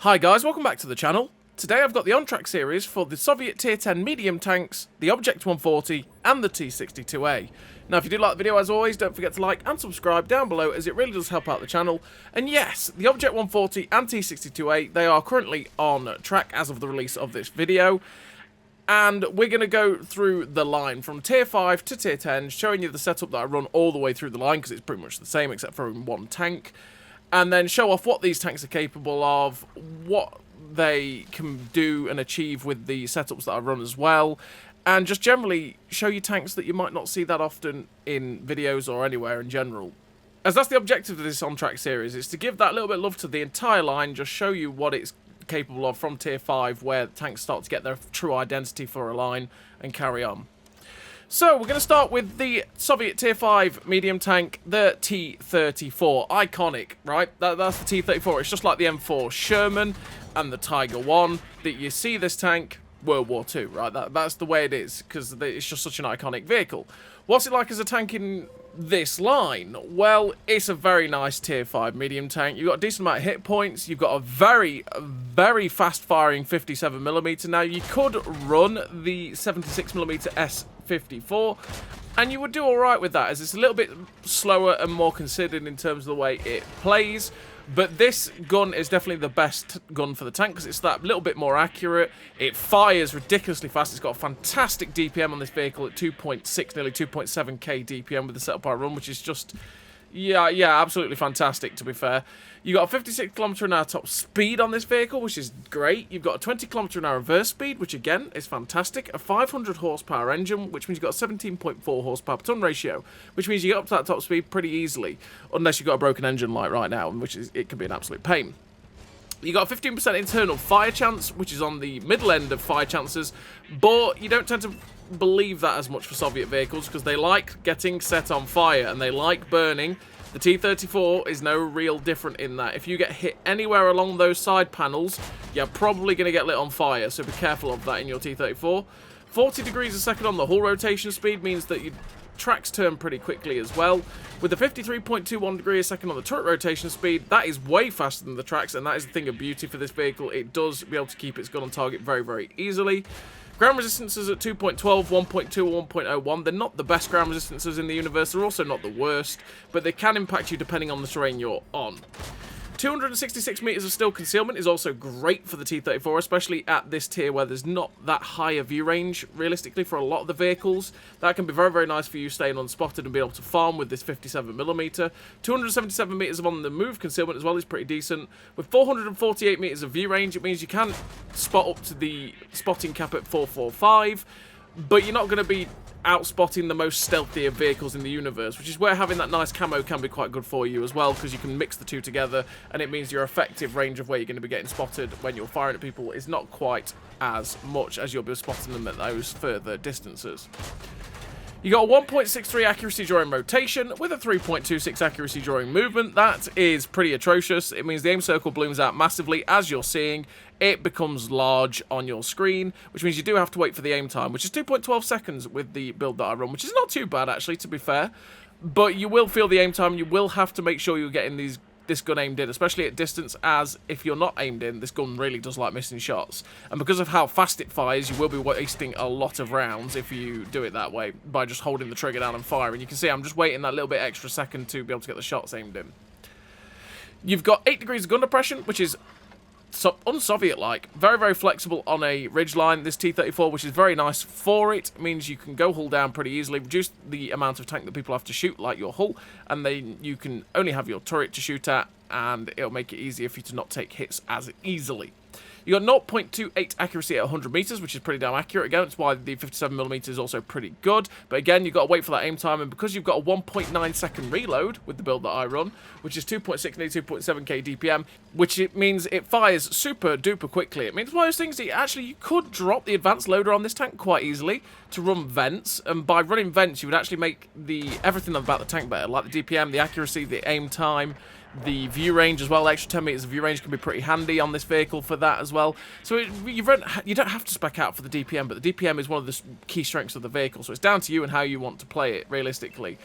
Hi guys, welcome back to the channel. Today I've got the on-track series for the Soviet Tier 10 medium tanks, the Object 140 and the T-62a. Now if you do like the video, as always, don't forget to like and subscribe down below, as it really does help out the channel. And yes, the Object 140 and T-62a, they are currently on track as of the release of this video. And we're going to go through the line from Tier 5 to Tier 10, showing you the setup that I run all the way through the line, because it's pretty much the same except for in one tank. And then show off what these tanks are capable of, what they can do and achieve with the setups that I run as well, and just generally show you tanks that you might not see that often in videos or anywhere in general. As that's the objective of this on-track series, is to give that little bit of love to the entire line, just show you what it's capable of from Tier 5, where the tanks start to get their true identity for a line, and carry on. So, we're going to start with the Soviet Tier 5 medium tank, the T-34. Iconic, right? That's the T-34. It's just like the M4 Sherman and the Tiger 1. That you see this tank, World War II, right? That's the way it is, because it's just such an iconic vehicle. What's it like as a tank in this line? Well, it's a very nice Tier 5 medium tank. You've got a decent amount of hit points. You've got a very fast-firing 57mm. Now, you could run the 76mm S54, and you would do alright with that, as it's a little bit slower and more considered in terms of the way it plays. But this gun is definitely the best gun for the tank, because it's that little bit more accurate. It fires ridiculously fast. It's got a fantastic DPM on this vehicle at 2.6, nearly 2.7k DPM with the setup I run, which is just, yeah, absolutely fantastic, to be fair. You've got a 56 km/h top speed on this vehicle, which is great. You've got a 20 km/h reverse speed, which again is fantastic. A 500 horsepower engine, which means you've got a 17.4 horsepower per ton ratio, which means you get up to that top speed pretty easily, unless you've got a broken engine like right now, which is, it can be an absolute pain. You got a 15% internal fire chance, which is on the middle end of fire chances, but you don't tend to believe that as much for Soviet vehicles, because they like getting set on fire and they like burning. The T-34 is no real different in that. If you get hit anywhere along those side panels, you're probably going to get lit on fire, so be careful of that in your T-34. 40 degrees a second on the hull rotation speed means that your tracks turn pretty quickly as well. With the 53.21 degrees a second on the turret rotation speed, that is way faster than the tracks, and that is the thing of beauty for this vehicle. It does be able to keep its gun on target very easily. Ground resistances at 2.12, 1.2 or 1.01. They're not the best ground resistances in the universe. They're also not the worst, but they can impact you depending on the terrain you're on. 266 meters of steel concealment is also great for the T-34, especially at this tier where there's not that high a view range, realistically, for a lot of the vehicles. That can be very nice for you staying unspotted and be able to farm with this 57mm. 277 meters of on the move concealment as well is pretty decent. With 448 meters of view range, it means you can spot up to the spotting cap at 445, but you're not going to be outspotting the most stealthy of vehicles in the universe, which is where having that nice camo can be quite good for you as well, because you can mix the two together, and it means your effective range of where you're going to be getting spotted when you're firing at people is not quite as much as you'll be spotting them at those further distances. You got a 1.63 accuracy during rotation with a 3.26 accuracy during movement. That is pretty atrocious. It means the aim circle blooms out massively, as you're seeing. It becomes large on your screen, which means you do have to wait for the aim time, which is 2.12 seconds with the build that I run, which is not too bad, actually, to be fair. But you will feel the aim time. You will have to make sure you're getting this gun aimed in, especially at distance, as if you're not aimed in, this gun really does like missing shots. And because of how fast it fires, you will be wasting a lot of rounds if you do it that way, by just holding the trigger down and firing. You can see I'm just waiting that little bit extra second to be able to get the shots aimed in. You've got 8 degrees of gun depression, which is un-Soviet-like. Very flexible on a ridgeline. This T-34, which is very nice for it, means you can go hull down pretty easily, reduce the amount of tank that people have to shoot, like your hull, and then you can only have your turret to shoot at, and it'll make it easier for you to not take hits as easily. You got 0.28 accuracy at 100 meters, which is pretty damn accurate. Again, that's why the 57mm is also pretty good. But again, you've got to wait for that aim time, and because you've got a 1.9 second reload with the build that I run, which is 2.6 nearly 2.7k DPM, which it means it fires super duper quickly. It means one of those things that you could drop the advanced loader on this tank quite easily to run vents, and by running vents, you would actually make everything about the tank better, like the DPM, the accuracy, the aim time, the view range as well. Extra 10 meters of view range can be pretty handy on this vehicle for that as well. So you don't have to spec out for the DPM, but the DPM is one of the key strengths of the vehicle, so it's down to you and how you want to play it realistically.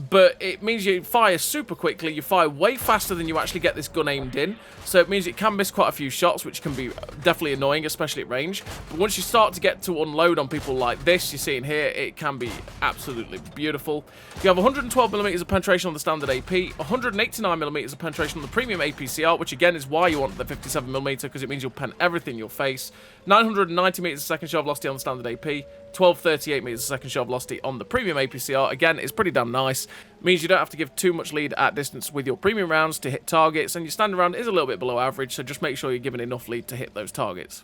but it means you fire super quickly. You fire way faster than you actually get this gun aimed in, so it means it can miss quite a few shots, which can be definitely annoying, especially at range. But once you start to get to unload on people like this, you see in here, it can be absolutely beautiful. You have 112mm of penetration on the standard AP, 189mm of penetration on the premium APCR, which again is why you want the 57mm, because it means you'll pen everything in your face. 990m of second shell velocity on the standard AP, 1238m of second shell velocity on the premium APCR. Again, it's pretty damn nice. Means you don't have to give too much lead at distance with your premium rounds to hit targets, and your standard round is a little bit below average, so just make sure you're giving enough lead to hit those targets.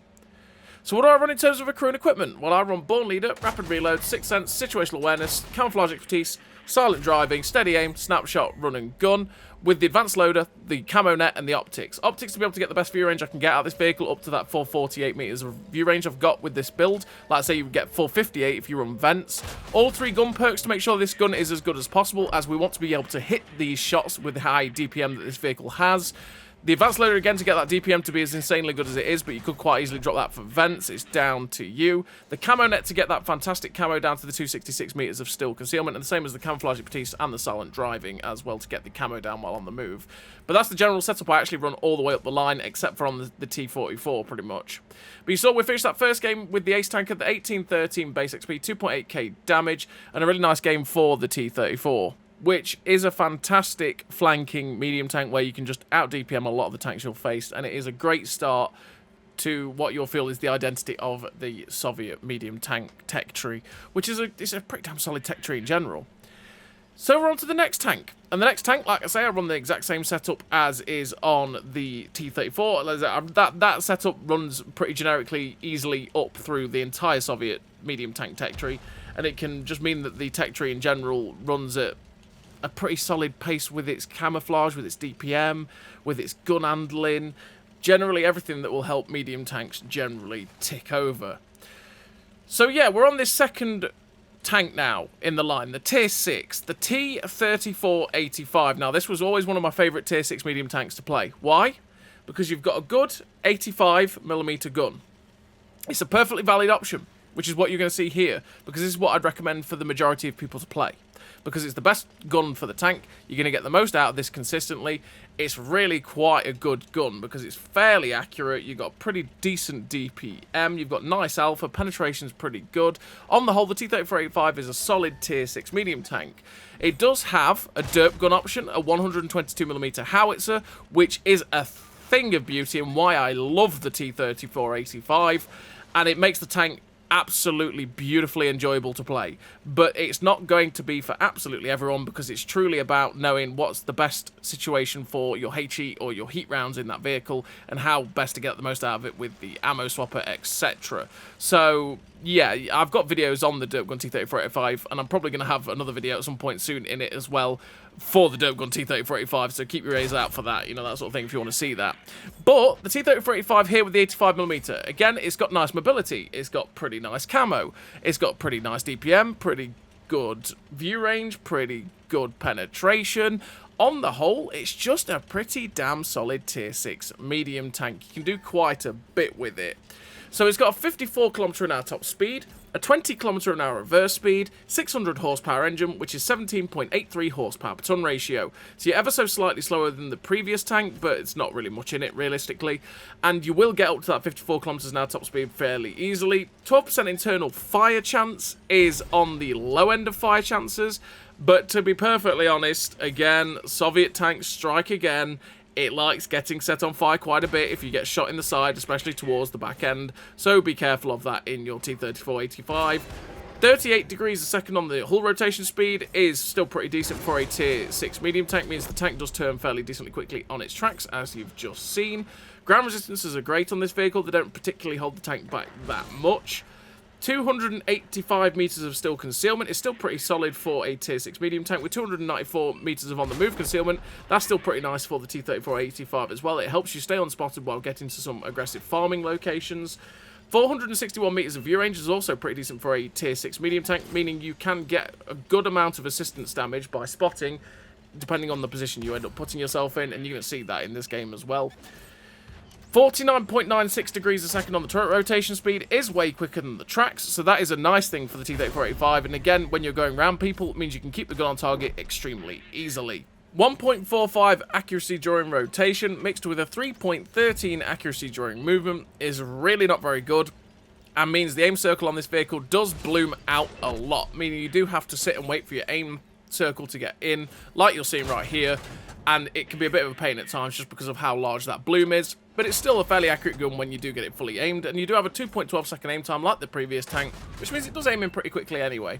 So what do I run in terms of crew and equipment? Well, I run Born Leader, Rapid Reload, Sixth Sense, Situational Awareness, Camouflage Expertise, Silent Driving, Steady Aim, Snapshot, Run and Gun, with the Advanced Loader, the Camo Net, and the Optics. Optics to be able to get the best view range I can get out of this vehicle, up to that 448 meters of view range I've got with this build. Like I say, you would get 458 if you run Vents. All 3 gun perks to make sure this gun is as good as possible, as we want to be able to hit these shots with the high DPM that this vehicle has. The Advanced Loader, again, to get that DPM to be as insanely good as it is, but you could quite easily drop that for Vents. It's down to you. The Camo Net to get that fantastic camo down to the 266 meters of still concealment, and the same as the Camouflage Expertise and the Silent Driving as well to get the camo down while on the move. But that's the general setup I actually run all the way up the line, except for on the T-44, pretty much. But you saw we finished that first game with the Ace Tanker, the 1813 base XP, 2.8k damage, and a really nice game for the T-34. Which is a fantastic flanking medium tank where you can just out DPM a lot of the tanks you'll face, and it is a great start to what you'll feel is the identity of the Soviet medium tank tech tree, which is it's a pretty damn solid tech tree in general. So we're on to the next tank, and the next tank, like I say, I run the exact same setup as is on the T-34. That setup runs pretty generically easily up through the entire Soviet medium tank tech tree, and it can just mean that the tech tree in general runs at a pretty solid pace with its camouflage, with its DPM, with its gun handling, generally everything that will help medium tanks generally tick over. So yeah, we're on this second tank now in the line, the Tier 6, the T-34-85. Now this was always one of my favourite Tier 6 medium tanks to play. Why? Because you've got a good 85mm gun. It's a perfectly valid option, which is what you're going to see here, because this is what I'd recommend for the majority of people to play. Because it's the best gun for the tank, you're going to get the most out of this consistently. It's really quite a good gun because it's fairly accurate. You've got pretty decent DPM. You've got nice alpha. Penetration's pretty good. On the whole, the T-34-85 is a solid Tier 6 medium tank. It does have a Derp gun option, a 122mm howitzer, which is a thing of beauty and why I love the T-34-85. And it makes the tank absolutely beautifully enjoyable to play, but it's not going to be for absolutely everyone because it's truly about knowing what's the best situation for your HE or your heat rounds in that vehicle and how best to get the most out of it with the ammo swapper, etc. So yeah, I've got videos on the Derp Gun T-34-85, and I'm probably going to have another video at some point soon in it as well for the Derp Gun T-34-85, so keep your ears out for that, you know, that sort of thing if you want to see that. But the T-34-85 here with the 85mm, again, it's got nice mobility, it's got pretty nice camo, it's got pretty nice DPM, pretty good view range, pretty good penetration. On the whole, it's just a pretty damn solid Tier 6 medium tank. You can do quite a bit with it. So it's got a 54 km/h top speed, a 20 km/h reverse speed, 600 horsepower engine, which is 17.83 horsepower per ton ratio. So you're ever so slightly slower than the previous tank, but it's not really much in it realistically. And you will get up to that 54 km/h top speed fairly easily. 12% internal fire chance is on the low end of fire chances, but to be perfectly honest, again, Soviet tanks strike again. It likes getting set on fire quite a bit if you get shot in the side, especially towards the back end. So be careful of that in your T-34-85. 38 degrees a second on the hull rotation speed is still pretty decent for a Tier 6 medium tank. Means the tank does turn fairly decently quickly on its tracks, as you've just seen. Ground resistances are great on this vehicle. They don't particularly hold the tank back that much. 285 meters of still concealment is still pretty solid for a Tier 6 medium tank with 294 meters of on-the-move concealment. That's still pretty nice for the T-34-85 as well. It helps you stay unspotted while getting to some aggressive farming locations. 461 meters of view range is also pretty decent for a Tier 6 medium tank, meaning you can get a good amount of assistance damage by spotting, depending on the position you end up putting yourself in, and you're going to see that in this game as well. 49.96 degrees a second on the turret rotation speed is way quicker than the tracks, so that is a nice thing for the T-3485, and again, when you're going around people, it means you can keep the gun on target extremely easily. 1.45 accuracy during rotation mixed with a 3.13 accuracy during movement is really not very good, and means the aim circle on this vehicle does bloom out a lot, meaning you do have to sit and wait for your aim circle to get in, like you're seeing right here, and it can be a bit of a pain at times just because of how large that bloom is, but it's still a fairly accurate gun when you do get it fully aimed, and you do have a 2.12 second aim time like the previous tank, which means it does aim in pretty quickly anyway.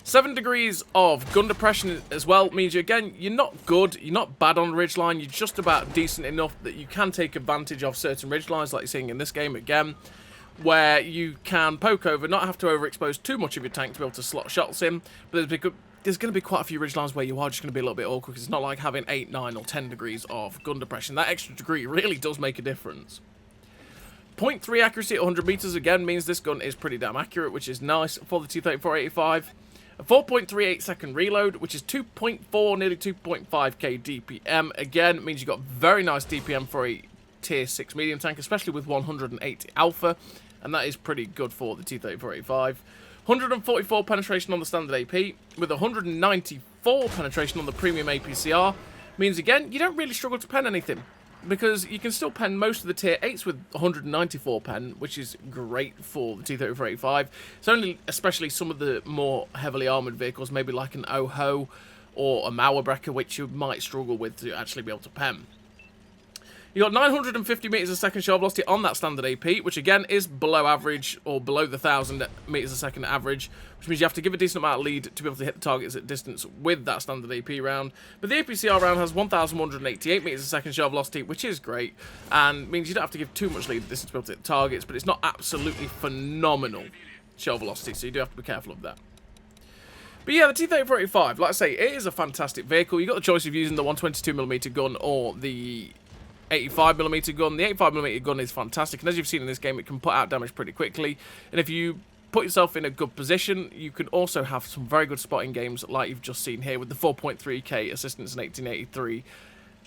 7 degrees of gun depression as well means you're not good, you're not bad on the ridgeline, you're just about decent enough that you can take advantage of certain ridgelines like you're seeing in this game again, where you can poke over, not have to overexpose too much of your tank to be able to slot shots in, but there's going to be quite a few ridgelines where you are just going to be a little bit awkward because it's not like having 8, 9 or 10 degrees of gun depression. That extra degree really does make a difference. 0.3 accuracy at 100 meters again means this gun is pretty damn accurate, which is nice for the T-3485. A 4.38 second reload, which is 2.4, nearly 2.5k DPM. Again, means you've got very nice DPM for a tier 6 medium tank, especially with 180 alpha, and that is pretty good for the T-3485. 144 penetration on the standard AP, with 194 penetration on the premium APCR, means again, you don't really struggle to pen anything, because you can still pen most of the tier 8s with 194 pen, which is great for the T-3485. It's only especially some of the more heavily armoured vehicles, maybe like an Oho or a Mauerbrecher, which you might struggle with to actually be able to pen. You got 950 meters a second shell velocity on that standard AP, which again is below average, or below the 1000 meters a second average, which means you have to give a decent amount of lead to be able to hit the targets at distance with that standard AP round. But the APCR round has 1188 meters a second shell velocity, which is great, and means you don't have to give too much lead at distance to be able to hit the targets, but it's not absolutely phenomenal shell velocity, so you do have to be careful of that. But yeah, the T-3485, like I say, it is a fantastic vehicle. You've got the choice of using the 122mm gun or the 85mm gun. The 85mm gun is fantastic, and as you've seen in this game, it can put out damage pretty quickly, and if you put yourself in a good position, you can also have some very good spotting games like you've just seen here with the 4.3k assistance and 1883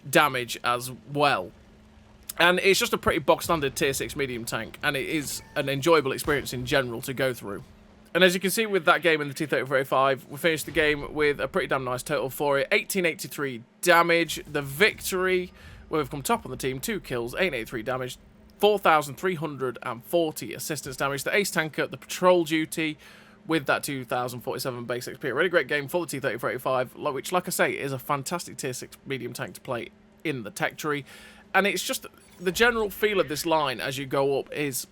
damage as well. And it's just a pretty box standard tier 6 medium tank, and it is an enjoyable experience in general to go through. And as you can see with that game in the T-3485, we finished the game with a pretty damn nice total for it. 1883 damage, the victory, where we've come top on the team, 2 kills, 883 damage, 4,340 assistance damage. The ace tanker, the patrol duty, with that 2,047 base XP. A really great game for the T-3485, which, like I say, is a fantastic tier 6 medium tank to play in the tech tree. And it's just the general feel of this line as you go up is,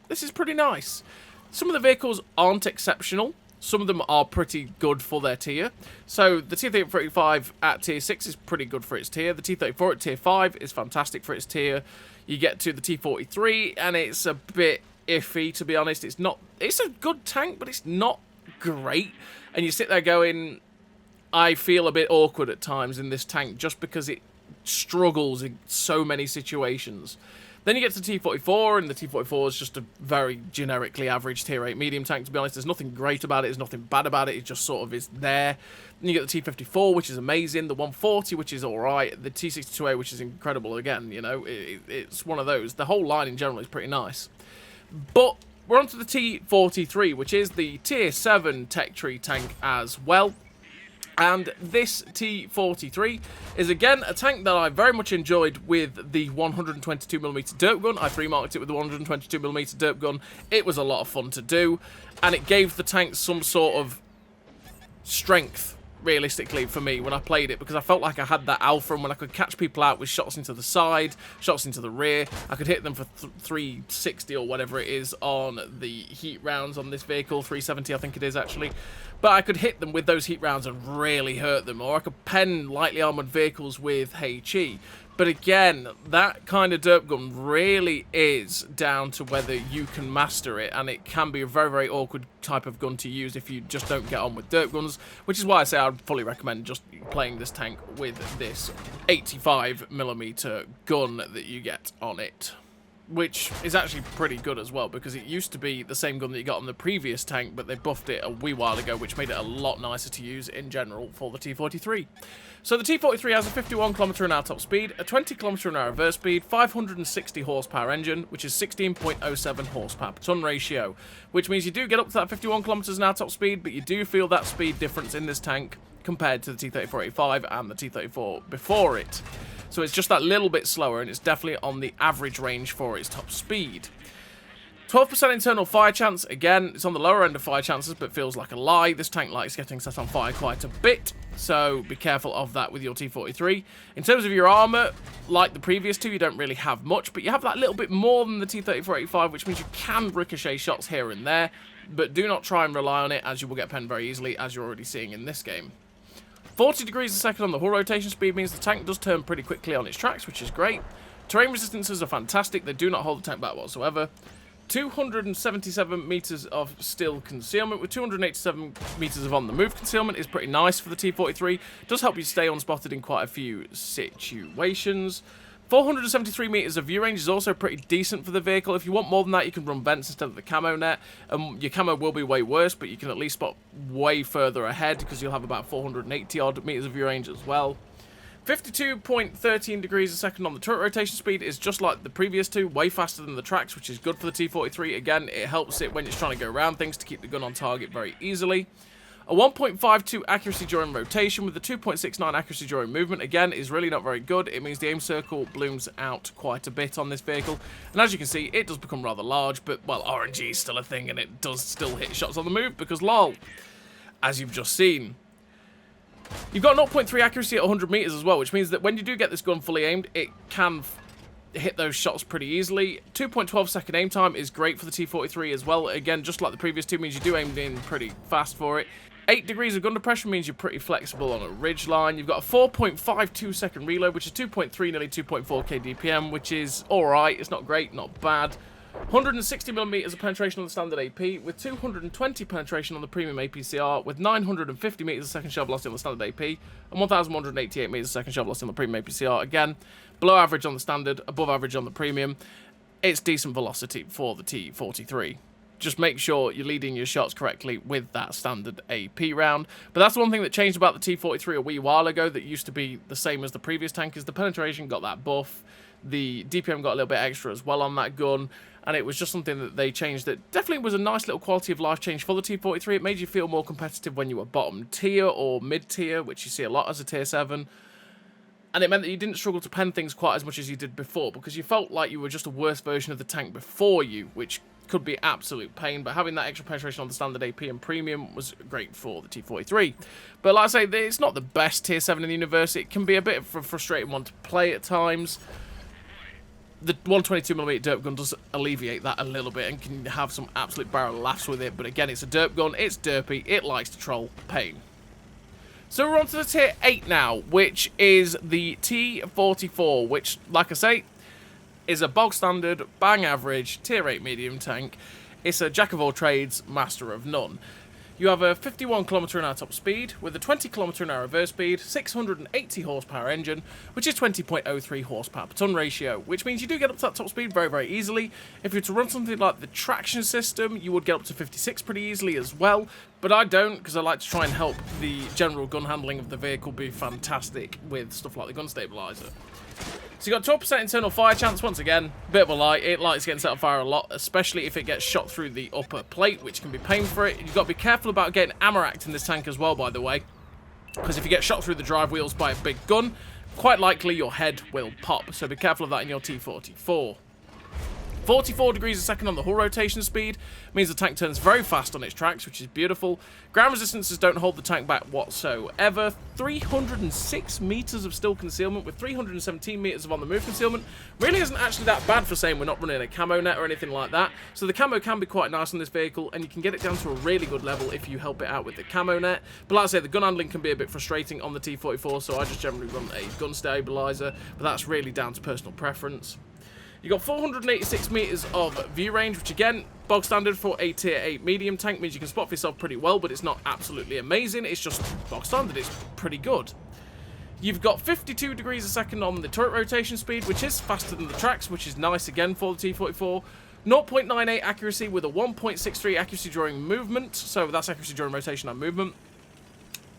this is pretty nice. Some of the vehicles aren't exceptional. Some of them are pretty good for their tier. So the T-3485 at tier 6 is pretty good for its tier. The T-34 at tier 5 is fantastic for its tier. You get to the T-43 and it's a bit iffy, to be honest. It's a good tank, but it's not great. And you sit there going, I feel a bit awkward at times in this tank just because it struggles in so many situations. Then you get to the T-44, and the T-44 is just a very generically average tier 8 medium tank, to be honest. There's nothing great about it, there's nothing bad about it, it just sort of is there. Then you get the T-54, which is amazing, the 140, which is alright, the T-62a, which is incredible again, you know, it's one of those. The whole line in general is pretty nice. But we're on to the T-43, which is the tier 7 tech tree tank as well. And this T-43 is, again, a tank that I very much enjoyed with the 122mm derp gun. I 3-marked it with the 122mm derp gun. It was a lot of fun to do, and it gave the tank some sort of strength, realistically, for me when I played it, because I felt like I had that alpha, and when I could catch people out with shots into the side, shots into the rear, I could hit them for 360 or whatever it is on the heat rounds on this vehicle, 370 I think it is actually. But I could hit them with those heat rounds and really hurt them, or I could pen lightly armoured vehicles with HE. But again, that kind of derp gun really is down to whether you can master it, and it can be a very, very awkward type of gun to use if you just don't get on with derp guns, which is why I say I'd fully recommend just playing this tank with this 85mm gun that you get on it. which is actually pretty good as well, because it used to be the same gun that you got on the previous tank, but they buffed it a wee while ago, which made it a lot nicer to use in general for the T-43. So the T-43 has a 51 km/h top speed, a 20 km/h reverse speed, 560 horsepower engine, which is 16.07 horsepower per ton ratio, which means you do get up to that 51 km/h top speed, but you do feel that speed difference in this tank compared to the T-34-85 and the T-34 before it. So it's just that little bit slower, and it's definitely on the average range for its top speed. 12% internal fire chance. Again, it's on the lower end of fire chances, but feels like a lie. This tank likes getting set on fire quite a bit, so be careful of that with your T-43. In terms of your armour, like the previous two, you don't really have much, but you have that little bit more than the T-34-85, which means you can ricochet shots here and there, but do not try and rely on it, as you will get penned very easily, as you're already seeing in this game. 40 degrees a second on the hull rotation speed means the tank does turn pretty quickly on its tracks, which is great. Terrain resistances are fantastic. They do not hold the tank back whatsoever. 277 meters of still concealment with 287 meters of on-the-move concealment is pretty nice for the T-43. Does help you stay unspotted in quite a few situations. 473 meters of view range is also pretty decent for the vehicle. If you want more than that, you can run vents instead of the camo net. Your camo will be way worse, but you can at least spot way further ahead because you'll have about 480 odd meters of view range as well. 52.13 degrees a second on the turret rotation speed is just like the previous two, way faster than the tracks, which is good for the T-43. Again, it helps it when it's trying to go around things to keep the gun on target very easily. A 1.52 accuracy during rotation with a 2.69 accuracy during movement, again, is really not very good. It means the aim circle blooms out quite a bit on this vehicle. And as you can see, it does become rather large, but, well, RNG is still a thing, and it does still hit shots on the move, because lol, as you've just seen. You've got 0.3 accuracy at 100 meters as well, which means that when you do get this gun fully aimed, it can hit those shots pretty easily. 2.12 second aim time is great for the T-43 as well. Again, just like the previous two, means you do aim in pretty fast for it. 8 degrees of gun depression means you're pretty flexible on a ridge line. You've got a 4.52 second reload, which is 2.3, nearly 2.4k DPM, which is alright. It's not great, not bad. 160mm of penetration on the standard AP, with 220 penetration on the premium APCR, with 950 meters of second shell velocity on the standard AP, and 1188 meters of second shell velocity on the premium APCR. Again, below average on the standard, above average on the premium. It's decent velocity for the T-43. Just make sure you're leading your shots correctly with that standard AP round. But that's the one thing that changed about the T-43 a wee while ago that used to be the same as the previous tank, is the penetration got that buff. The DPM got a little bit extra as well on that gun, and it was just something that they changed that definitely was a nice little quality of life change for the T-43. It made you feel more competitive when you were bottom tier or mid tier, which you see a lot as a tier 7. And it meant that you didn't struggle to pen things quite as much as you did before, because you felt like you were just a worse version of the tank before you, which could be absolute pain. But having that extra penetration on the standard AP and premium was great for the T-43. But like I say, it's not the best tier 7 in the universe. It can be a bit of a frustrating one to play at times. The 122mm derp gun does alleviate that a little bit and can have some absolute barrel laughs with it. But again, it's a derp gun, it's derpy, it likes to troll pain. So we're on to the tier 8 now, which is the T-44, which, like I say, is a bog standard, bang average, tier 8 medium tank. It's a jack of all trades, master of none. You have a 51 km/h top speed with a 20 km/h reverse speed, 680 horsepower engine, which is 20.03 horsepower per ton ratio, which means you do get up to that top speed very, very easily. If you were to run something like the traction system, you would get up to 56 pretty easily as well, but I don't, because I like to try and help the general gun handling of the vehicle be fantastic with stuff like the gun stabilizer. So you got 12% internal fire chance. Once again, bit of a lie. It likes getting set on fire a lot, especially if it gets shot through the upper plate, which can be pain for it. You've got to be careful about getting ammo racked in this tank as well, by the way, because if you get shot through the drive wheels by a big gun, quite likely your head will pop. So be careful of that in your T-44. 44 degrees a second on the hull rotation speed means the tank turns very fast on its tracks, which is beautiful. Ground resistances don't hold the tank back whatsoever. 306 meters of still concealment with 317 meters of on-the-move concealment really isn't actually that bad for saying we're not running a camo net or anything like that. So the camo can be quite nice on this vehicle, and you can get it down to a really good level if you help it out with the camo net. But like I say, the gun handling can be a bit frustrating on the T-44, so I just generally run a gun stabilizer, but that's really down to personal preference. You got 486 meters of view range, which again, bog standard for a tier 8 medium tank, means you can spot for yourself pretty well, but it's not absolutely amazing. It's just bog standard. It's pretty good. You've got 52 degrees a second on the turret rotation speed, which is faster than the tracks, which is nice again for the T-44. 0.98 accuracy with a 1.63 accuracy during movement, so that's accuracy during rotation and movement,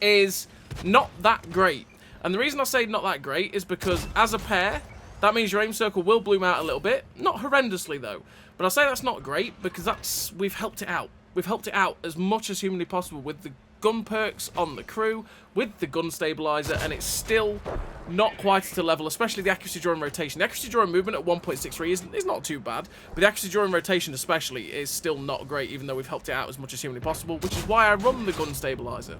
is not that great. And the reason I say not that great is because as a pair, that means your aim circle will bloom out a little bit. Not horrendously though, but I say that's not great because we've helped it out. We've helped it out as much as humanly possible with the gun perks on the crew, with the gun stabilizer, and it's still not quite at a level, especially the accuracy during rotation. The accuracy during movement at 1.63 is not too bad, but the accuracy during rotation especially is still not great, even though we've helped it out as much as humanly possible, which is why I run the gun stabilizer.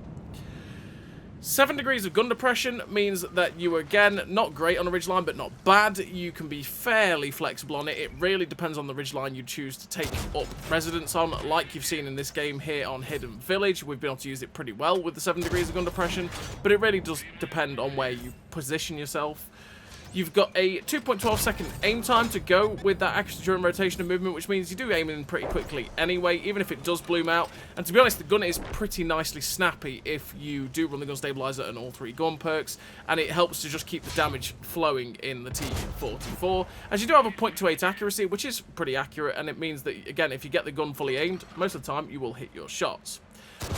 7 degrees of gun depression means that you are, again, not great on a ridgeline, but not bad. You can be fairly flexible on it. It really depends on the ridgeline you choose to take up residence on, like you've seen in this game here on Hidden Village. We've been able to use it pretty well with the 7 degrees of gun depression, but it really does depend on where you position yourself. You've got a 2.12 second aim time to go with that accuracy during rotation and movement, which means you do aim in pretty quickly anyway, even if it does bloom out. And to be honest, the gun is pretty nicely snappy if you do run the gun stabilizer and all 3 gun perks, and it helps to just keep the damage flowing in the T-44. As you do have a 0.28 accuracy, which is pretty accurate, and it means that, again, if you get the gun fully aimed, most of the time you will hit your shots.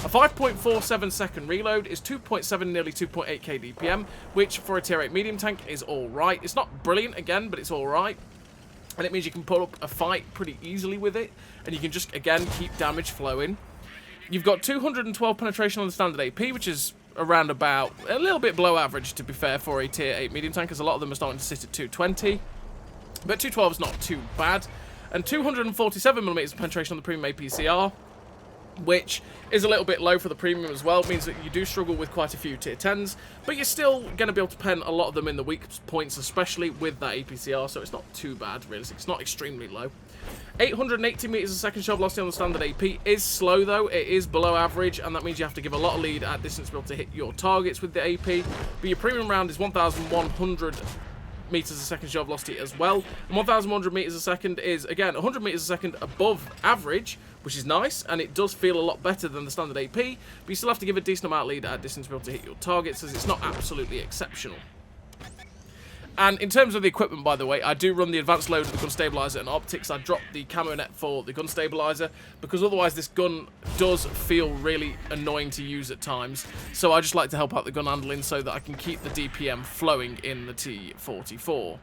A 5.47 second reload is 2.7, nearly 2.8k DPM, which for a tier 8 medium tank is alright. It's not brilliant again, but it's alright. And it means you can put up a fight pretty easily with it, and you can just, again, keep damage flowing. You've got 212 penetration on the standard AP, which is around about a little bit below average, to be fair, for a tier 8 medium tank, because a lot of them are starting to sit at 220. But 212 is not too bad. And 247mm penetration on the premium APCR, which is a little bit low for the premium as well. It means that you do struggle with quite a few tier 10s, but you're still going to be able to pen a lot of them in the weak points, especially with that APCR, so it's not too bad, really. It's not extremely low. 880 meters a second shot velocity on the standard AP is slow, though. It is below average, and that means you have to give a lot of lead at distance to be able to hit your targets with the AP, but your premium round is 1,100 meters a second shot velocity as well, and 1,100 meters a second is, again, 100 meters a second above average, which is nice, and it does feel a lot better than the standard AP, but you still have to give a decent amount of lead at distance to be able to hit your targets, as it's not absolutely exceptional. And in terms of the equipment, by the way, I do run the advanced load of the gun stabilizer and optics. I dropped the camo net for the gun stabilizer, because otherwise this gun does feel really annoying to use at times, so I just like to help out the gun handling so that I can keep the DPM flowing in the T-44.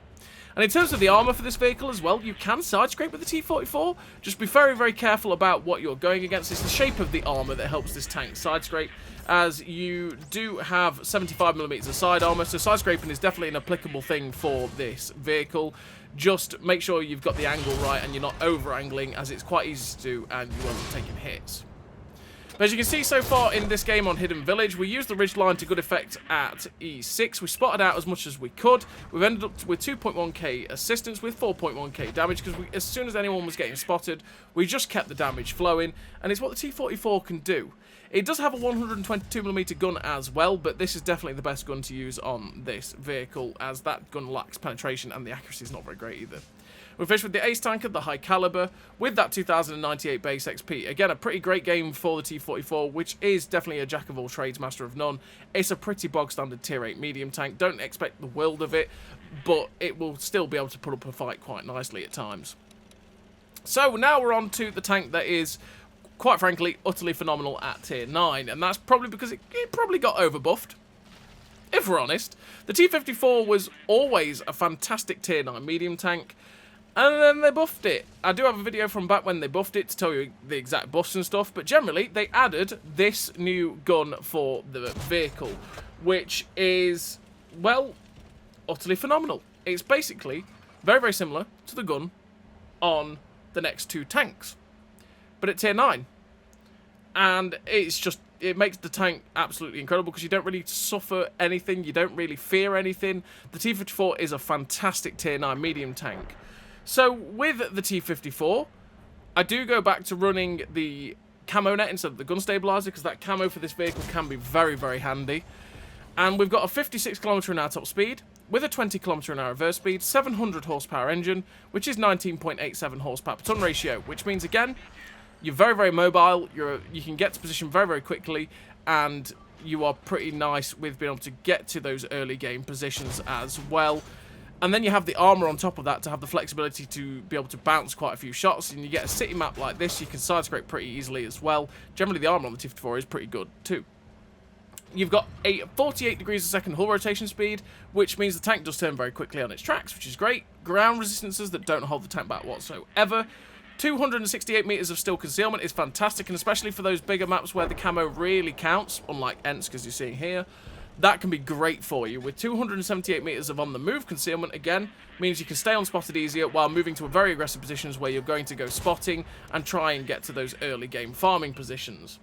And in terms of the armour for this vehicle as well, you can side scrape with the T-44. Just be very, very careful about what you're going against. It's the shape of the armour that helps this tank side scrape, as you do have 75mm of side armour, so side scraping is definitely an applicable thing for this vehicle. Just make sure you've got the angle right and you're not over-angling, as it's quite easy to do and you won't be taking hits. But as you can see so far in this game on Hidden Village, we used the ridgeline to good effect at E6. We spotted out as much as we could. We've ended up with 2.1k assistance with 4.1k damage, because as soon as anyone was getting spotted, we just kept the damage flowing, and it's what the T-44 can do. It does have a 122mm gun as well, but this is definitely the best gun to use on this vehicle, as that gun lacks penetration and the accuracy is not very great either. We finished with the Ace Tanker, the High Caliber, with that 2098 base XP. Again, a pretty great game for the T-44, which is definitely a jack-of-all-trades, master of none. It's a pretty bog-standard tier 8 medium tank. Don't expect the world of it, but it will still be able to put up a fight quite nicely at times. So now we're on to the tank that is, quite frankly, utterly phenomenal at tier 9, and that's probably because it probably got overbuffed. If we're honest, the T-54 was always a fantastic tier 9 medium tank, and then they buffed it. I do have a video from back when they buffed it to tell you the exact buffs and stuff, but generally they added this new gun for the vehicle, which is, well, utterly phenomenal. It's basically very, very similar to the gun on the next 2 tanks, but at tier 9. And it's just, it makes the tank absolutely incredible, because you don't really suffer anything, you don't really fear anything. The T-54 is a fantastic tier 9 medium tank. So with the T-54, I do go back to running the camo net instead of the gun stabilizer, because that camo for this vehicle can be very, very handy. And we've got a 56km/h top speed, with a 20km/h reverse speed, 700 horsepower engine, which is 19.87 horsepower per ton ratio, which means, again, you're very, very mobile, you can get to position very, very quickly, and you are pretty nice with being able to get to those early game positions as well. And then you have the armor on top of that to have the flexibility to be able to bounce quite a few shots. And you get a city map like this, you can side scrape pretty easily as well. Generally, the armor on the T-54 is pretty good too. You've got a 48 degrees a second hull rotation speed, which means the tank does turn very quickly on its tracks, which is great. Ground resistances that don't hold the tank back whatsoever. 268 meters of still concealment is fantastic, and especially for those bigger maps where the camo really counts, unlike Ensk as you're seeing here. That can be great for you. With 278 meters of on-the-move concealment, again, means you can stay unspotted easier while moving to very aggressive positions where you're going to go spotting and try and get to those early game farming positions.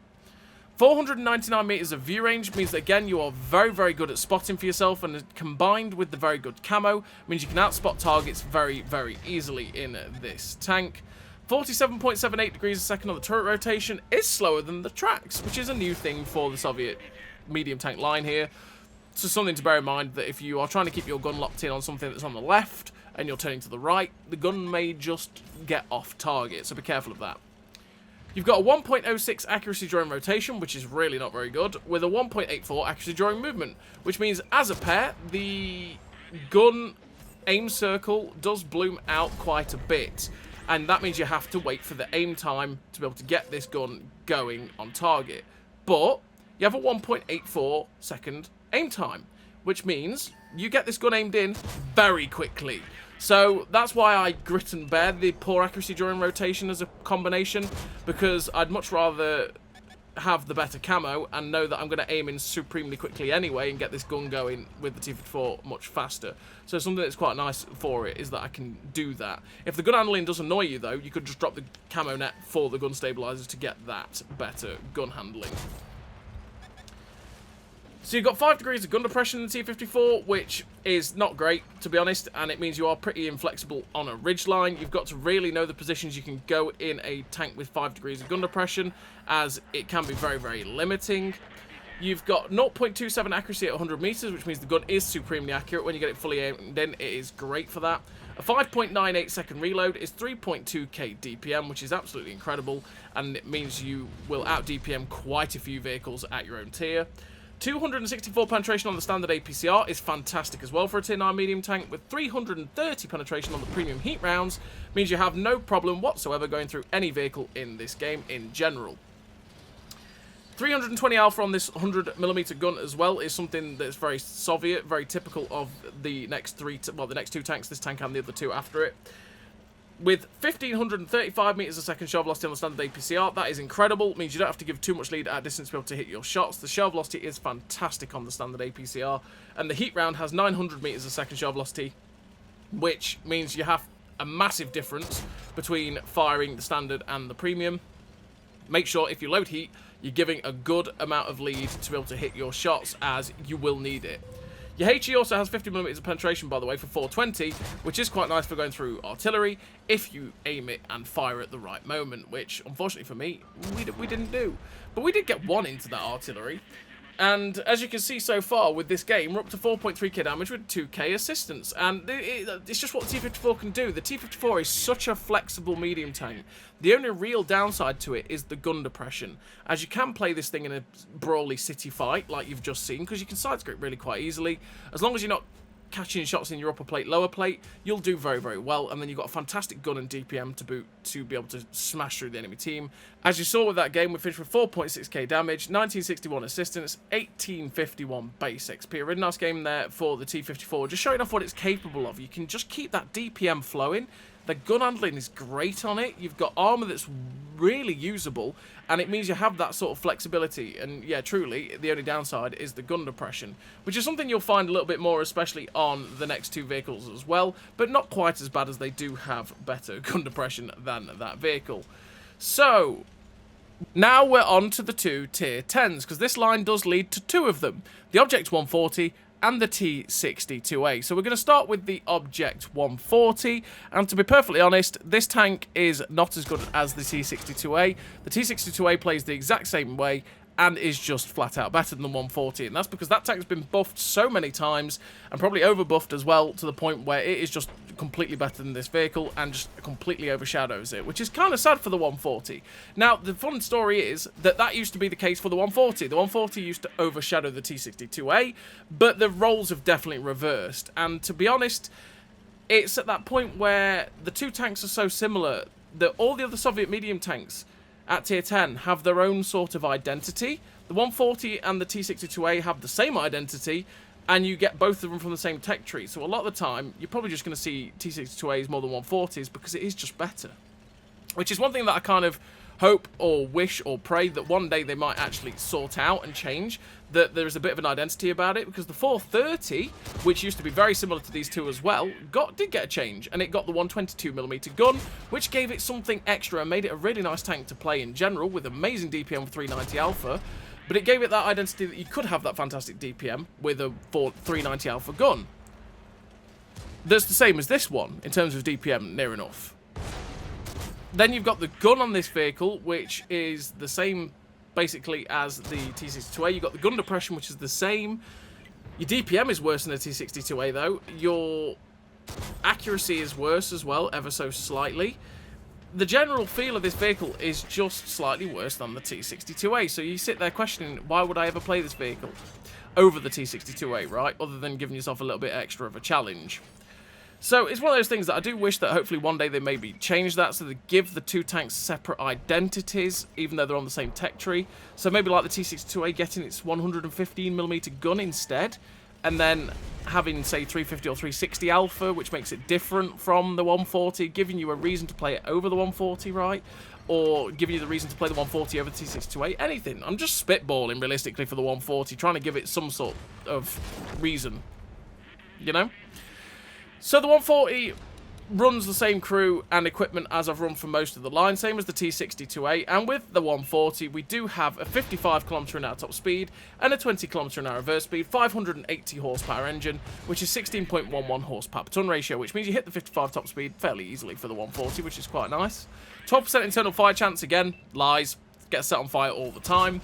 499 meters of view range means that, again, you are very, very good at spotting for yourself, and combined with the very good camo, means you can outspot targets very, very easily in this tank. 47.78 degrees a second on the turret rotation is slower than the tracks, which is a new thing for the Soviet medium tank line here. So something to bear in mind, that if you are trying to keep your gun locked in on something that's on the left and you're turning to the right, the gun may just get off target, so be careful of that. You've got a 1.06 accuracy during rotation, which is really not very good, with a 1.84 accuracy during movement, which means as a pair, the gun aim circle does bloom out quite a bit. And that means you have to wait for the aim time to be able to get this gun going on target. But you have a 1.84 second aim time, which means you get this gun aimed in very quickly. So that's why I grit and bear the poor accuracy during rotation as a combination, because I'd much rather have the better camo and know that I'm going to aim in supremely quickly anyway and get this gun going with the T-54 much faster. So something that's quite nice for it is that I can do that. If the gun handling does annoy you though, you could just drop the camo net for the gun stabilizers to get that better gun handling. So you've got 5 degrees of gun depression in the T-54, which is not great, to be honest, and it means you are pretty inflexible on a ridgeline. You've got to really know the positions you can go in a tank with 5 degrees of gun depression, as it can be very, very limiting. You've got 0.27 accuracy at 100 meters, which means the gun is supremely accurate. When you get it fully aimed in, it is great for that. A 5.98 second reload is 3.2k DPM, which is absolutely incredible, and it means you will out DPM quite a few vehicles at your own tier. 264 penetration on the standard APCR is fantastic as well for a tier 9 medium tank, with 330 penetration on the premium heat rounds, means you have no problem whatsoever going through any vehicle in this game in general. 320 alpha on this 100mm gun as well is something that's very Soviet, very typical of the next the next two tanks, this tank and the other two after it. With 1535 meters a second shell velocity on the standard APCR, that is incredible. It means you don't have to give too much lead at distance to be able to hit your shots. The shell velocity is fantastic on the standard APCR, and the heat round has 900 meters a second shell velocity, which means you have a massive difference between firing the standard and the premium. Make sure if you load heat, you're giving a good amount of lead to be able to hit your shots, as you will need it. Your HE also has 50mm of penetration, by the way, for 420, which is quite nice for going through artillery if you aim it and fire at the right moment, which, unfortunately for me, we didn't do. But we did get one into that artillery. And as you can see so far with this game, we're up to 4.3k damage with 2k assistance. And it's just what the T-54 can do. The T-54 is such a flexible medium tank. The only real downside to it is the gun depression, as you can play this thing in a brawly city fight like you've just seen, because you can side script really quite easily. As long as you're not catching shots in your upper plate, lower plate, you'll do very, very well. And then you've got a fantastic gun and DPM to boot to be able to smash through the enemy team. As you saw with that game, we finished with 4.6k damage, 1961 assistance, 1851 base XP. A really nice game there for the T-54, just showing off what it's capable of. You can just keep that DPM flowing. The gun handling is great on it. You've got armor that's really usable, and it means you have that sort of flexibility. And yeah, truly, the only downside is the gun depression, which is something you'll find a little bit more, especially on the next two vehicles as well, but not quite as bad, as they do have better gun depression than that vehicle. So now we're on to the two tier 10s, because this line does lead to two of them, the Object 140 and the T-62a. So we're going to start with the Object 140, and to be perfectly honest, this tank is not as good as the T-62a. The T-62a plays the exact same way and is just flat out better than the 140, and that's because that tank's been buffed so many times, and probably over buffed as well, to the point where it is just completely better than this vehicle and just completely overshadows it, which is kind of sad for the 140. Now, the fun story is that that used to be the case for the 140. The 140 used to overshadow the T-62a, but the roles have definitely reversed. And to be honest, it's at that point where the two tanks are so similar that all the other Soviet medium tanks at tier 10 have their own sort of identity. The 140 and the T-62a have the same identity, and you get both of them from the same tech tree. So a lot of the time, you're probably just going to see T-62as more than 140s because it is just better. Which is one thing that I kind of hope or wish or pray that one day they might actually sort out and change, that there is a bit of an identity about it, because the 430, which used to be very similar to these two as well, did get a change, and it got the 122mm gun, which gave it something extra and made it a really nice tank to play in general, with amazing DPM with 390 Alpha. But it gave it that identity that you could have that fantastic DPM with a 390 Alpha gun. That's the same as this one, in terms of DPM, near enough. Then you've got the gun on this vehicle, which is the same, basically, as the T-62a. You've got the gun depression, which is the same. Your DPM is worse than the T-62a, though. Your accuracy is worse as well, ever so slightly. The general feel of this vehicle is just slightly worse than the T-62a, so you sit there questioning, why would I ever play this vehicle over the T-62a, right? Other than giving yourself a little bit extra of a challenge. So it's one of those things that I do wish that hopefully one day they maybe change that, so they give the two tanks separate identities, even though they're on the same tech tree. So maybe like the T-62a getting its 115mm gun instead, and then having, say, 350 or 360 Alpha, which makes it different from the 140, giving you a reason to play it over the 140, right? Or giving you the reason to play the 140 over the T-62a, anything. I'm just spitballing, realistically, for the 140, trying to give it some sort of reason, you know? So the 140 runs the same crew and equipment as I've run for most of the line, same as the T-62a, and with the 140 we do have a 55km/h top speed and a 20km/h reverse speed, 580 horsepower engine, which is 16.11 horsepower per ton ratio, which means you hit the 55 top speed fairly easily for the 140, which is quite nice. 12% internal fire chance, again, lies, gets set on fire all the time.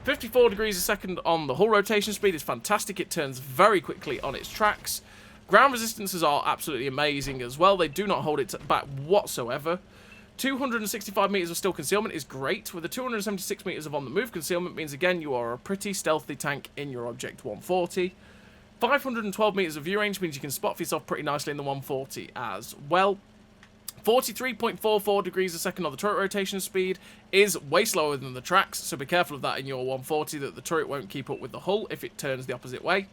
54 degrees a second on the hull rotation speed is fantastic, it turns very quickly on its tracks. Ground resistances are absolutely amazing as well. They do not hold it back whatsoever. 265 meters of still concealment is great. With the 276 meters of on-the-move concealment means, again, you are a pretty stealthy tank in your Object 140. 512 meters of view range means you can spot for yourself pretty nicely in the 140 as well. 43.44 degrees a second on the turret rotation speed is way slower than the tracks, so be careful of that in your 140, that the turret won't keep up with the hull if it turns the opposite way.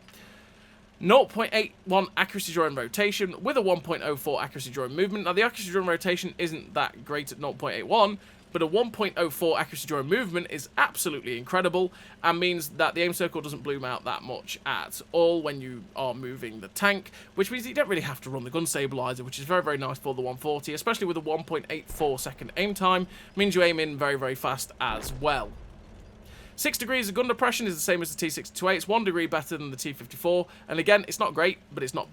0.81 accuracy during rotation with a 1.04 accuracy during movement. Now, the accuracy during rotation isn't that great at 0.81, but a 1.04 accuracy during movement is absolutely incredible and means that the aim circle doesn't bloom out that much at all when you are moving the tank, which means you don't really have to run the gun stabilizer, which is very, very nice for the 140, especially with a 1.84 second aim time. It means you aim in very, very fast as well. 6 degrees of gun depression is the same as the T-62a. It's 1 degree better than the T-54. And again, it's not great, but it's not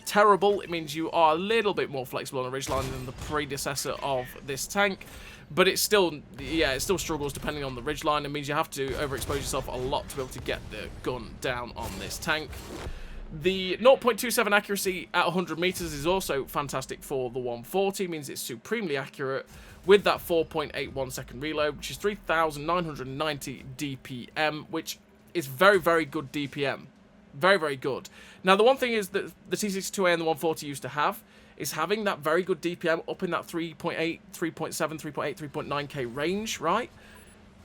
terrible. It means you are a little bit more flexible on a ridgeline than the predecessor of this tank. But it's still, yeah, it still struggles depending on the ridgeline. It means you have to overexpose yourself a lot to be able to get the gun down on this tank. The 0.27 accuracy at 100 meters is also fantastic for the 140. It means it's supremely accurate, with that 4.81 second reload, which is 3,990 DPM, which is very, very good DPM. Very, very good. Now, the one thing is that the T-62a and the 140 used to have is having that very good DPM up in that 3.8, 3.7, 3.8, 3.9k range, right?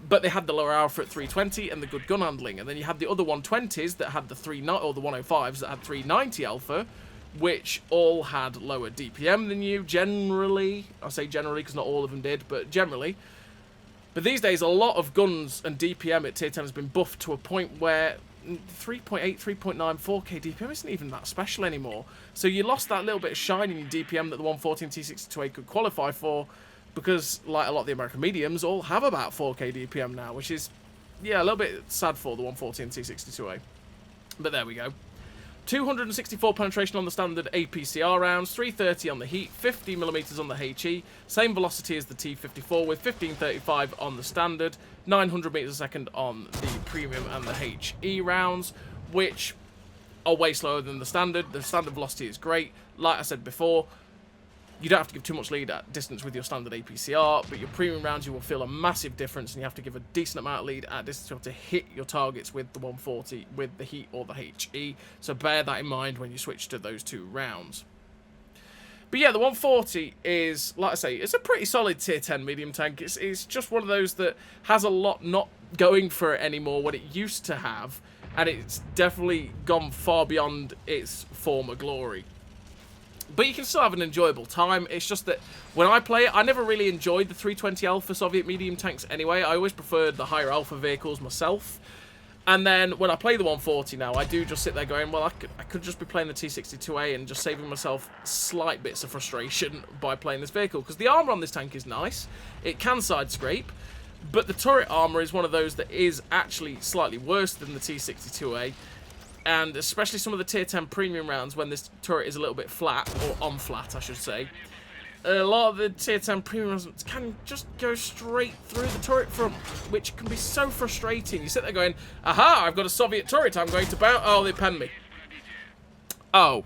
But they had the lower alpha at 320 and the good gun handling. And then you had the other 120s that had the 390, or the 105s that had 390 alpha, which all had lower DPM than you, generally. I say generally because not all of them did, but generally. But these days, a lot of guns and DPM at Tier 10 has been buffed to a point where 3.8, 3.9, 4k DPM isn't even that special anymore. So you lost that little bit of shine in your DPM that the 140 and T-62a could qualify for, because, like a lot of the American mediums, all have about 4k DPM now, which is, yeah, a little bit sad for the 140 and T-62a. But there we go. 264 penetration on the standard APCR rounds, 330 on the Heat, 50mm on the HE, same velocity as the T-54 with 1535 on the standard, 900 meters a second on the premium and the HE rounds, which are way slower than the standard. The standard velocity is great. Like I said before, you don't have to give too much lead at distance with your standard APCR, but your premium rounds, you will feel a massive difference, and you have to give a decent amount of lead at distance to be able to hit your targets with the 140, with the heat or the HE. So bear that in mind when you switch to those two rounds. But yeah, the 140 is, like I say, it's a pretty solid tier 10 medium tank. It's just one of those that has a lot not going for it anymore what it used to have, and it's definitely gone far beyond its former glory. But you can still have an enjoyable time. It's just that when I play it, I never really enjoyed the 320 Alpha Soviet medium tanks anyway. I always preferred the higher Alpha vehicles myself. And then when I play the 140 now, I do just sit there going, well, I could just be playing the T-62a and just saving myself slight bits of frustration by playing this vehicle. Because the armour on this tank is nice. It can side scrape. But the turret armour is one of those that is actually slightly worse than the T-62a. And especially some of the tier 10 premium rounds when this turret is a little bit flat, or on flat, I should say. A lot of the tier 10 premium rounds can just go straight through the turret front, which can be so frustrating. You sit there going, aha, I've got a Soviet turret, I'm going to bounce. Oh, they penned me. Oh,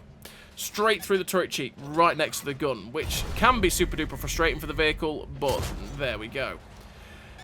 straight through the turret cheek, right next to the gun, which can be super duper frustrating for the vehicle, but there we go.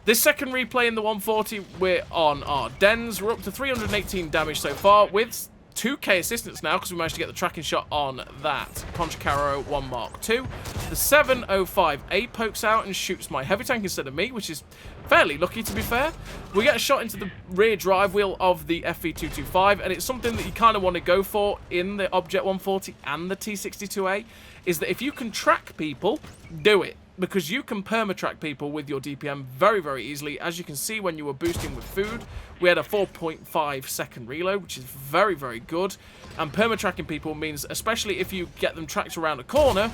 This second replay in the 140, we're on our dens. We're up to 318 damage so far, with 2k assistance now, because we managed to get the tracking shot on that Ponchacaro 1 Mark II. The 705A pokes out and shoots my heavy tank instead of me, which is fairly lucky, to be fair. We get a shot into the rear drive wheel of the FV225, and it's something that you kind of want to go for in the Object 140 and the T-62a, is that if you can track people, do it. Because you can perma-track people with your DPM very, very easily. As you can see, when you were boosting with food, we had a 4.5 second reload, which is very, very good. And perma-tracking people means, especially if you get them tracked around a corner,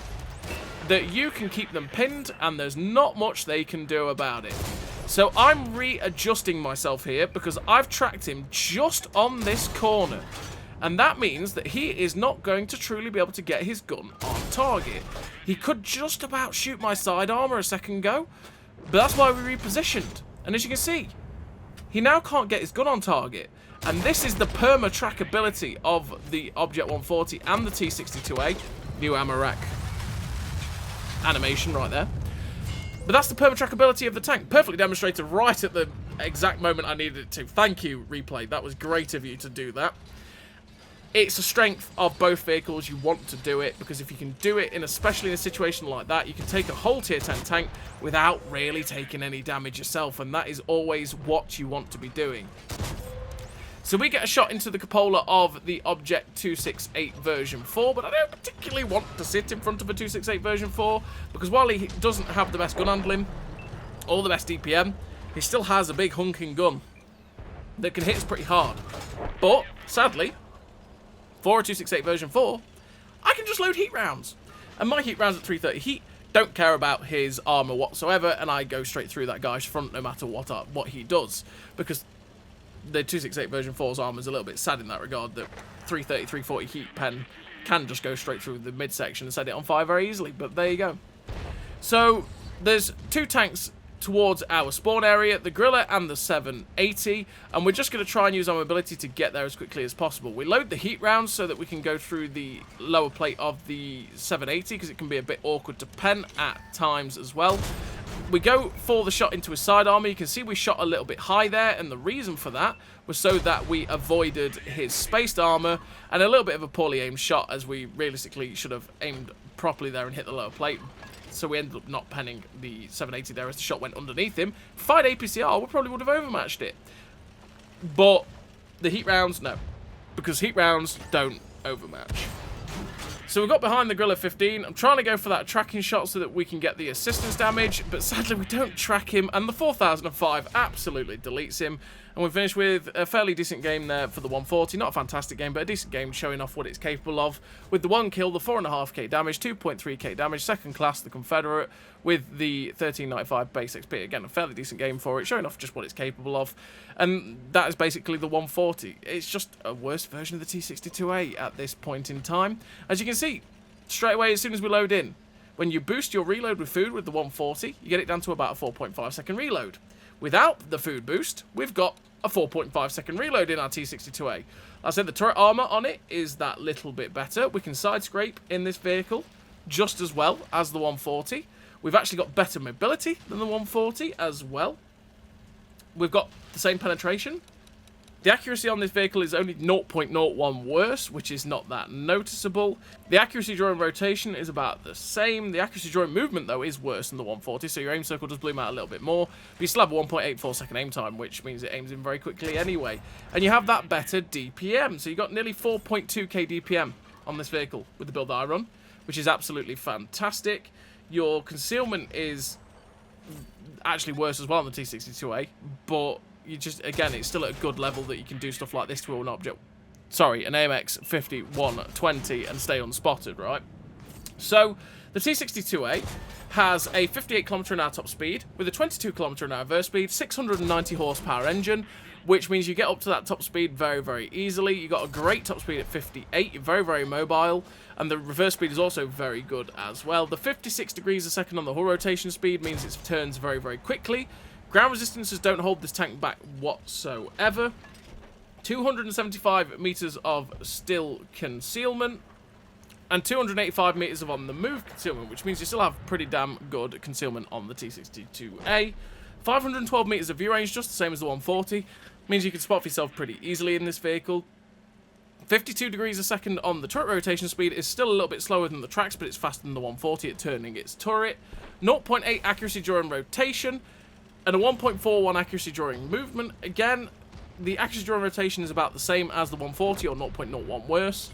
that you can keep them pinned, and there's not much they can do about it. So I'm readjusting myself here, because I've tracked him just on this corner. And that means that he is not going to truly be able to get his gun on target. He could just about shoot my side armor a second ago, but that's why we repositioned. And as you can see, he now can't get his gun on target. And this is the perma-track ability of the Object 140 and the T-62a. New ammo rack animation right there. But that's the perma-track ability of the tank. Perfectly demonstrated right at the exact moment I needed it to. Thank you, replay. That was great of you to do that. It's a strength of both vehicles. You want to do it, because if you can do it, especially in a situation like that, you can take a whole tier 10 tank without really taking any damage yourself, and that is always what you want to be doing. So we get a shot into the cupola of the Object 268 version 4, but I don't particularly want to sit in front of a 268 version 4, because while he doesn't have the best gun handling or the best DPM, he still has a big hunking gun that can hit us pretty hard. But, sadly, for a 268 version 4, I can just load heat rounds. And my heat rounds at 330 heat don't care about his armor whatsoever, and I go straight through that guy's front no matter what he does. Because the 268 version 4's armor is a little bit sad in that regard, that 330, 340 heat pen can just go straight through the midsection and set it on fire very easily, but there you go. So, there's two tanks towards our spawn area, the Gorilla and the 780, and we're just going to try and use our mobility to get there as quickly as possible. We load the heat rounds so that we can go through the lower plate of the 780, because it can be a bit awkward to pen at times as well. We go for the shot into his side armor. You can see we shot a little bit high there, and the reason for that was so that we avoided his spaced armor and a little bit of a poorly aimed shot, as we realistically should have aimed properly there and hit the lower plate. So we ended up not penning the 780 there as the shot went underneath him. If I had APCR, we probably would have overmatched it. But the heat rounds, no. Because heat rounds don't overmatch. So we got behind the Gorilla 15. I'm trying to go for that tracking shot so that we can get the assistance damage, but sadly we don't track him, and the 4005 absolutely deletes him. And we finished with a fairly decent game there for the 140. Not a fantastic game, but a decent game showing off what it's capable of. With the 1 kill, the 4.5k damage, 2.3k damage, second class, the Confederate, with the 1395 base XP. Again, a fairly decent game for it, showing off just what it's capable of. And that is basically the 140. It's just a worse version of the T-62a at this point in time. As you can see, straight away as soon as we load in, when you boost your reload with food with the 140, you get it down to about a 4.5 second reload. Without the food boost, we've got a 4.5 second reload in our T-62a. I said the turret armour on it is that little bit better. We can side scrape in this vehicle just as well as the 140. We've actually got better mobility than the 140 as well. We've got the same penetration. The accuracy on this vehicle is only 0.01 worse, which is not that noticeable. The accuracy during rotation is about the same. The accuracy during movement, though, is worse than the 140, so your aim circle does bloom out a little bit more. But you still have a 1.84 second aim time, which means it aims in very quickly anyway. And you have that better DPM, so you got nearly 4.2k DPM on this vehicle with the build that I run, which is absolutely fantastic. Your concealment is actually worse as well on the T-62a, but you just, again, it's still at a good level that you can do stuff like this to an object. Sorry, an AMX 5120 and stay unspotted, right? So, the T-62a has a 58 km/h top speed with a 22 km/h reverse speed, 690 horsepower engine, which means you get up to that top speed very, very easily. You got a great top speed at 58, you're very, very mobile, and the reverse speed is also very good as well. The 56 degrees a second on the hull rotation speed means it turns very, very quickly. Ground resistances don't hold this tank back whatsoever. 275 meters of still concealment and 285 meters of on the move concealment, which means you still have pretty damn good concealment on the T-62a. 512 meters of view range, just the same as the 140, means you can spot for yourself pretty easily in this vehicle. 52 degrees a second on the turret rotation speed is still a little bit slower than the tracks, but it's faster than the 140 at turning its turret. 0.8 accuracy during rotation, and a 1.41 accuracy during movement. Again, the accuracy during rotation is about the same as the 140, or 0.01 worse.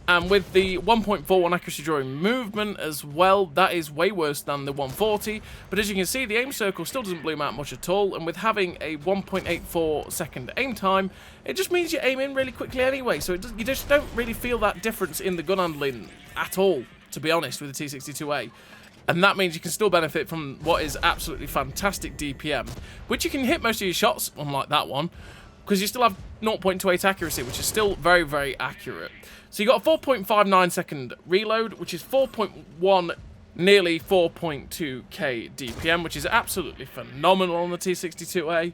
And with the 1.41 accuracy during movement as well, that is way worse than the 140. But as you can see, the aim circle still doesn't bloom out much at all. And with having a 1.84 second aim time, it just means you aim in really quickly anyway. So you just don't really feel that difference in the gun handling at all, to be honest, with the T-62a. And that means you can still benefit from what is absolutely fantastic DPM, which you can hit most of your shots, unlike that one, because you still have 0.28 accuracy, which is still very, very accurate. So you got a 4.59 second reload, which is 4.1, nearly 4.2k DPM, which is absolutely phenomenal on the T-62a.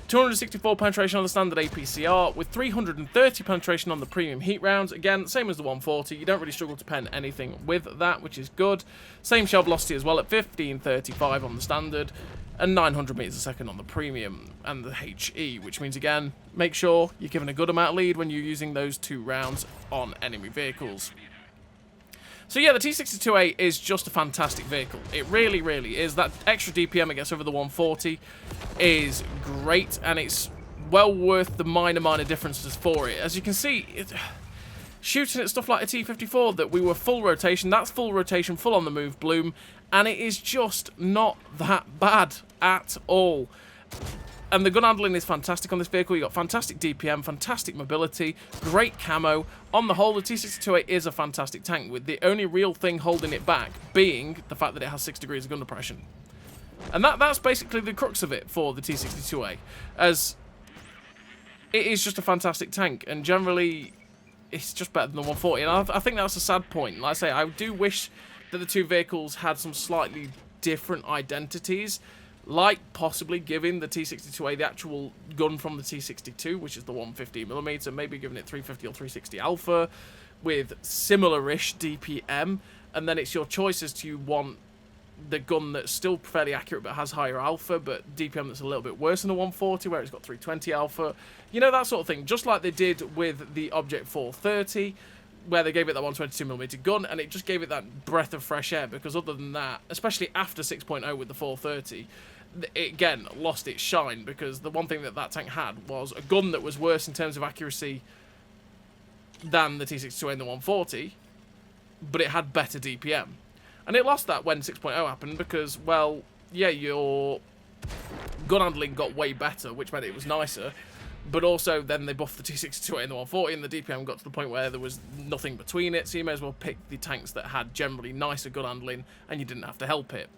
264 penetration on the standard APCR, with 330 penetration on the premium heat rounds. Again, same as the 140. You don't really struggle to pen anything with that, which is good. Same shell velocity as well at 1535 on the standard, and 900 meters a second on the premium and the HE, which means, again, make sure you're given a good amount of lead when you're using those 2 rounds on enemy vehicles. So yeah, the T-62a is just a fantastic vehicle. It really, really is. That extra DPM it gets over the 140 is great, and it's well worth the minor differences for it. As you can see, shooting at stuff like a T-54 that we were full rotation, that's full rotation, full on the move bloom, and it is just not that bad at all. And the gun handling is fantastic on this vehicle. You got fantastic DPM, fantastic mobility, great camo. On the whole, the T-62a is a fantastic tank, with the only real thing holding it back being the fact that it has 6 degrees of gun depression. And that's basically the crux of it for the T-62a, as it is just a fantastic tank, and generally it's just better than the 140. And I think that's a sad point. Like I say, I do wish that the two vehicles had some slightly different identities, like possibly giving the T-62a the actual gun from the T-62, which is the 150mm, maybe giving it 350 or 360 alpha with similar-ish DPM, and then it's your choice as to you want the gun that's still fairly accurate but has higher alpha, but DPM that's a little bit worse than the 140, where it's got 320 alpha. You know, that sort of thing, just like they did with the Object 430, where they gave it that 122mm gun, and it just gave it that breath of fresh air, because other than that, especially after 6.0 with the 430, it again lost its shine, because the one thing that tank had was a gun that was worse in terms of accuracy than the T-62a and the 140, but it had better DPM. And it lost that when 6.0 happened, because, well, yeah, your gun handling got way better, which meant it was nicer, but also then they buffed the T-62a and the 140, and the DPM got to the point where there was nothing between it, so you may as well pick the tanks that had generally nicer gun handling, and you didn't have to help it.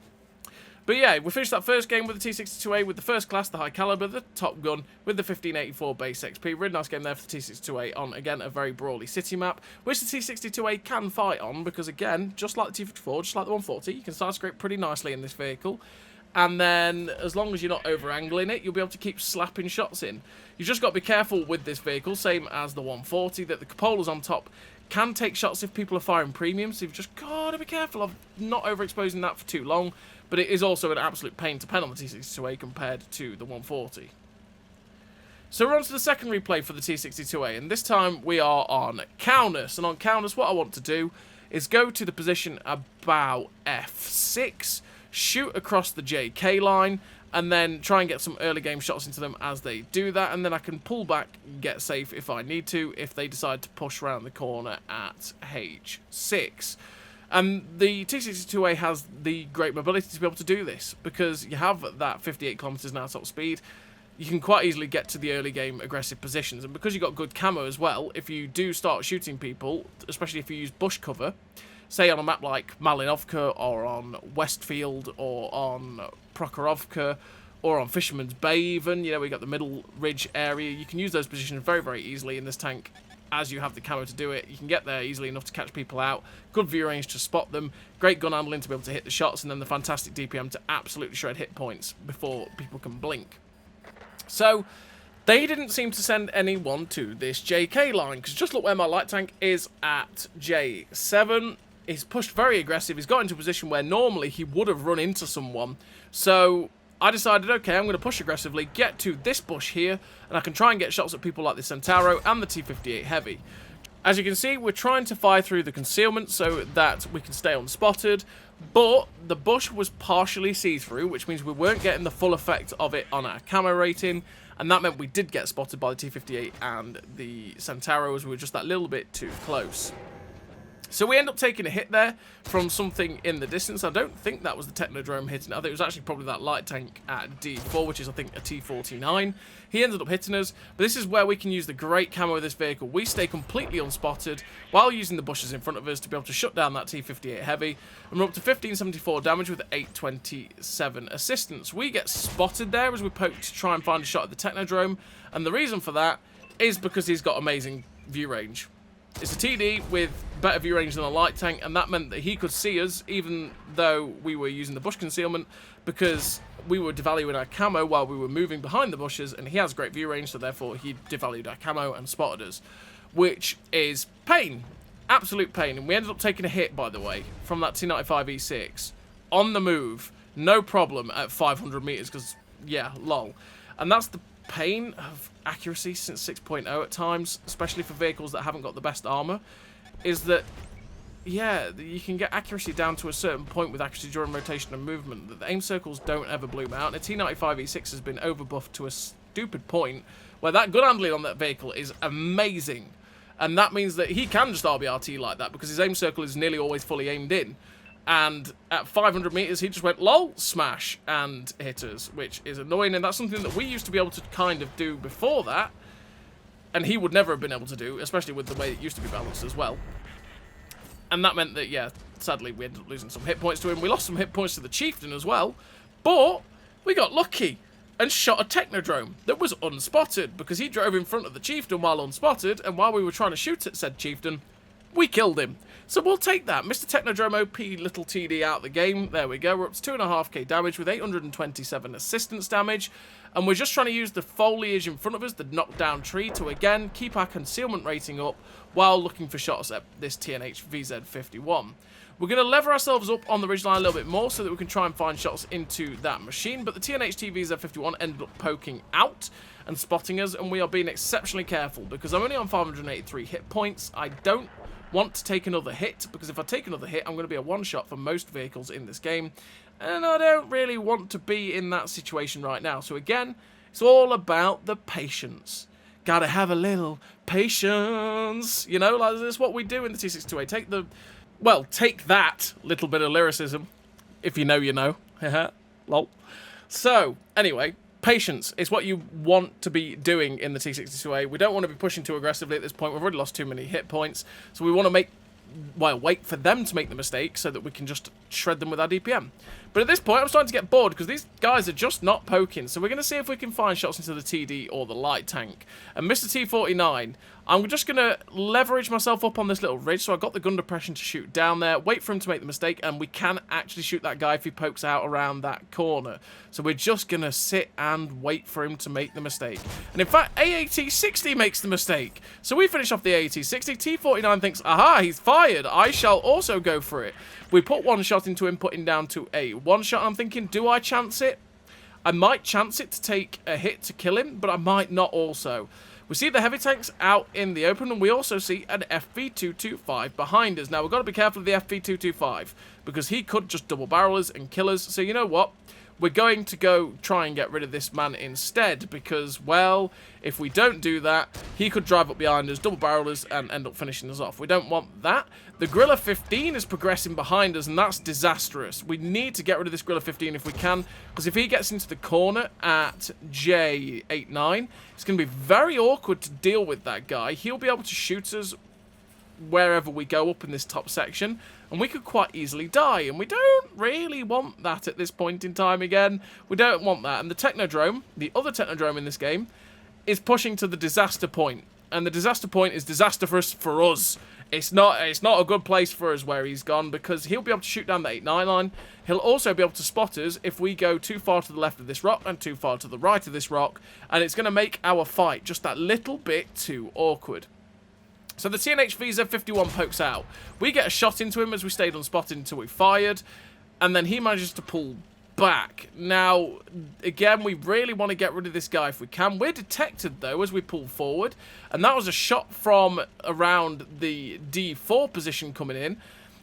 But yeah, we finished that first game with the T-62a with the first class, the high caliber, the top gun, with the 1584 base XP. Really nice game there for the T-62a on, again, a very brawly city map, which the T-62a can fight on, because again, just like the T-54, just like the 140, you can side scrape pretty nicely in this vehicle. and then as long as you're not over-angling it, you'll be able to keep slapping shots in. You've just got to be careful with this vehicle, same as the 140, that the cupolas on top can take shots if people are firing premium, so you've just got to be careful of not overexposing that for too long, but it is also an absolute pain to pen on the T-62a compared to the 140. So we're on to the second replay for the T-62a, and this time we are on Kaunas, and on Kaunas what I want to do is go to the position about F6, shoot across the JK line, and then try and get some early game shots into them as they do that, and then I can pull back and get safe if I need to, if they decide to push around the corner at H6. And the T-62a has the great mobility to be able to do this, because you have that 58 kilometers an hour top speed. You can quite easily get to the early game aggressive positions, and because you've got good camo as well, if you do start shooting people, especially if you use bush cover, say on a map like Malinovka, or on Westfield, or on Prokhorovka, or on Fisherman's Bay even, you know, we got the middle ridge area, you can use those positions very, very easily in this tank, as you have the camo to do it. You can get there easily enough to catch people out, good view range to spot them, great gun handling to be able to hit the shots, and then the fantastic DPM to absolutely shred hit points before people can blink. So, they didn't seem to send anyone to this JK line, because just look where my light tank is at J7. He's pushed very aggressive. He's got into a position where normally he would have run into someone. So, I decided, okay, I'm going to push aggressively, get to this bush here, and I can try and get shots at people like the Centauro and the T-58 Heavy. As you can see, we're trying to fire through the concealment so that we can stay unspotted, but the bush was partially see-through, which means we weren't getting the full effect of it on our camo rating, and that meant we did get spotted by the T-58 and the Centauro as we were just that little bit too close. So we end up taking a hit there from something in the distance. I don't think that was the Technodrome hitting. I think it was actually probably that light tank at D4, which is, I think, a T-49. He ended up hitting us, but this is where we can use the great camo of this vehicle. We stay completely unspotted while using the bushes in front of us to be able to shut down that T-58 Heavy, and we're up to 1574 damage with 827 assistance. We get spotted there as we poke to try and find a shot at the Technodrome, and the reason for that is because he's got amazing view range. It's a TD with better view range than a light tank, and that meant that he could see us even though we were using the bush concealment, because we were devaluing our camo while we were moving behind the bushes, and he has great view range, so therefore he devalued our camo and spotted us, which is pain. Absolute pain. And we ended up taking a hit, by the way, from that T95E6 on the move, no problem, at 500 meters, because, yeah, lol. And that's the pain of accuracy since 6.0 at times, especially for vehicles that haven't got the best armor, is that, yeah, you can get accuracy down to a certain point with accuracy during rotation and movement, that the aim circles don't ever bloom out, and a T95E6 has been overbuffed to a stupid point where that gun handling on that vehicle is amazing, and that means that he can just RBRT like that because his aim circle is nearly always fully aimed in. And at 500 meters, he just went, lol, smash, and hit us, which is annoying. And that's something that we used to be able to kind of do before that. And he would never have been able to do, especially with the way it used to be balanced as well. And that meant that, yeah, sadly, we ended up losing some hit points to him. We lost some hit points to the Chieftain as well. But we got lucky and shot a Technodrome that was unspotted, because he drove in front of the Chieftain while unspotted. And while we were trying to shoot at said Chieftain, we killed him. So we'll take that. Mr. Technodrome OP little TD out the game. There we go. We're up to 2.5k damage with 827 assistance damage. And we're just trying to use the foliage in front of us, the knockdown tree, to again keep our concealment rating up while looking for shots at this TNH VZ51. We're going to lever ourselves up on the ridgeline a little bit more so that we can try and find shots into that machine. But the TNH VZ51 ended up poking out and spotting us, and we are being exceptionally careful because I'm only on 583 hit points. I don't want to take another hit, because if I take another hit, I'm going to be a one-shot for most vehicles in this game, and I don't really want to be in that situation right now. So again, it's all about the patience. Gotta have a little patience, you know, like that's what we do in the T-62a. Take that little bit of lyricism, if you know, you know. Lol. So, anyway, patience is what you want to be doing in the T-62a. We don't want to be pushing too aggressively at this point. We've already lost too many hit points. So we want to wait for them to make the mistake so that we can just shred them with our DPM. But at this point, I'm starting to get bored because these guys are just not poking. So we're going to see if we can find shots into the TD or the light tank. And Mr. T-49, I'm just going to leverage myself up on this little ridge. So I've got the gun depression to shoot down there, wait for him to make the mistake, and we can actually shoot that guy if he pokes out around that corner. So we're just going to sit and wait for him to make the mistake. And in fact, AAT-60 makes the mistake. So we finish off the AAT-60. T-49 thinks, aha, he's fired. I shall also go for it. We put one shot into him, putting down to a one shot. I'm thinking, do I chance it? I might chance it to take a hit to kill him, but I might not also. We see the heavy tanks out in the open, and we also see an FV225 behind us. Now, we've got to be careful of the FV225, because he could just double barrel us and kill us. So, you know what? We're going to go try and get rid of this man instead, because, well, if we don't do that, he could drive up behind us, double barrel us, and end up finishing us off. We don't want that. The Gorilla 15 is progressing behind us, and that's disastrous. We need to get rid of this Gorilla 15 if we can, because if he gets into the corner at J89, it's going to be very awkward to deal with that guy. He'll be able to shoot us wherever we go up in this top section, and we could quite easily die, and we don't really want that at this point in time again. We don't want that. And the Technodrome, the other Technodrome in this game, is pushing to the disaster point, and the disaster point is disastrous for us. It's not a good place for us where he's gone, because he'll be able to shoot down the 8-9 line. He'll also be able to spot us if we go too far to the left of this rock and too far to the right of this rock, and it's going to make our fight just that little bit too awkward. So the TNH VZ51 pokes out. We get a shot into him as we stayed unspotted until we fired, and then he manages to pull back. Now, again, we really want to get rid of this guy if we can. We're detected, though, as we pull forward, and that was a shot from around the D4 position coming in.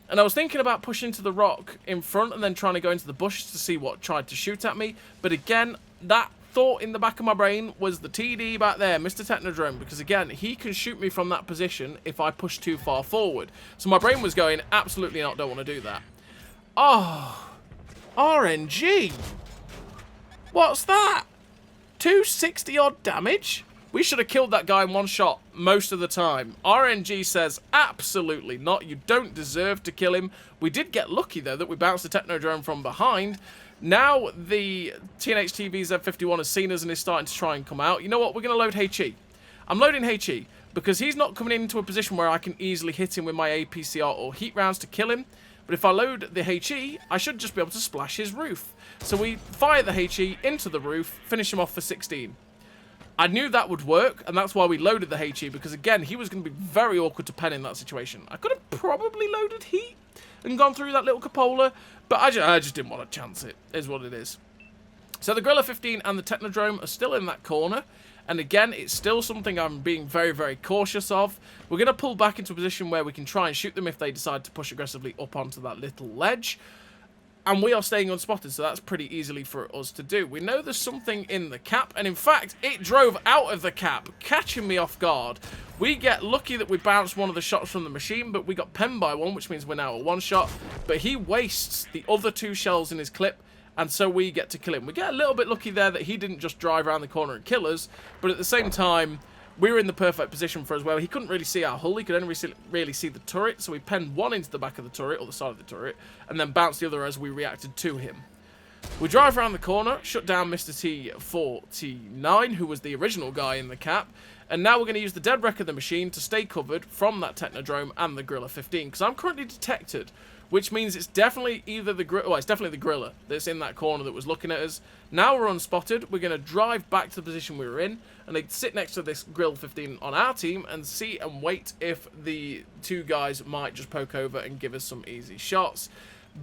And I was thinking about pushing to the rock in front and then trying to go into the bushes to see what tried to shoot at me. But again, that thought in the back of my brain was the TD back there, Mr. Technodrome, because again, he can shoot me from that position if I push too far forward. So my brain was going, absolutely not, don't want to do that. Oh, RNG. What's that? 260 odd damage? We should have killed that guy in one shot most of the time. RNG says, absolutely not. You don't deserve to kill him. We did get lucky, though, that we bounced the Technodrome from behind. Now the TNH VZ51 has seen us and is starting to try and come out. You know what? We're going to load HE. I'm loading HE because he's not coming into a position where I can easily hit him with my APCR or heat rounds to kill him. But if I load the HE, I should just be able to splash his roof. So we fire the HE into the roof, finish him off for 16. I knew that would work, and that's why we loaded the HE, because again, he was going to be very awkward to pen in that situation. I could have probably loaded heat and gone through that little cupola, but I just didn't want to chance it, is what it is. So the Gorilla 15 and the Technodrome are still in that corner, and again, it's still something I'm being very, very cautious of. We're going to pull back into a position where we can try and shoot them if they decide to push aggressively up onto that little ledge. And we are staying unspotted, so that's pretty easily for us to do. We know there's something in the cap, and in fact, it drove out of the cap, catching me off guard. We get lucky that we bounced one of the shots from the machine, but we got penned by one, which means we're now a one-shot. But he wastes the other two shells in his clip, and so we get to kill him. We get a little bit lucky there that he didn't just drive around the corner and kill us, but at the same time, we were in the perfect position for us where he couldn't really see our hull. He could only really see the turret, so we penned one into the back of the turret, or the side of the turret, and then bounced the other as we reacted to him. We drive around the corner, shut down Mr. T-49, who was the original guy in the cap, and now we're going to use the dead wreck of the machine to stay covered from that Technodrome and the Gorilla 15, because I'm currently detected, which means it's definitely either the Gorilla, well, it's definitely the Gorilla that's in that corner that was looking at us. Now we're unspotted, we're going to drive back to the position we were in, and they sit next to this Gorilla 15 on our team and see and wait if the two guys might just poke over and give us some easy shots.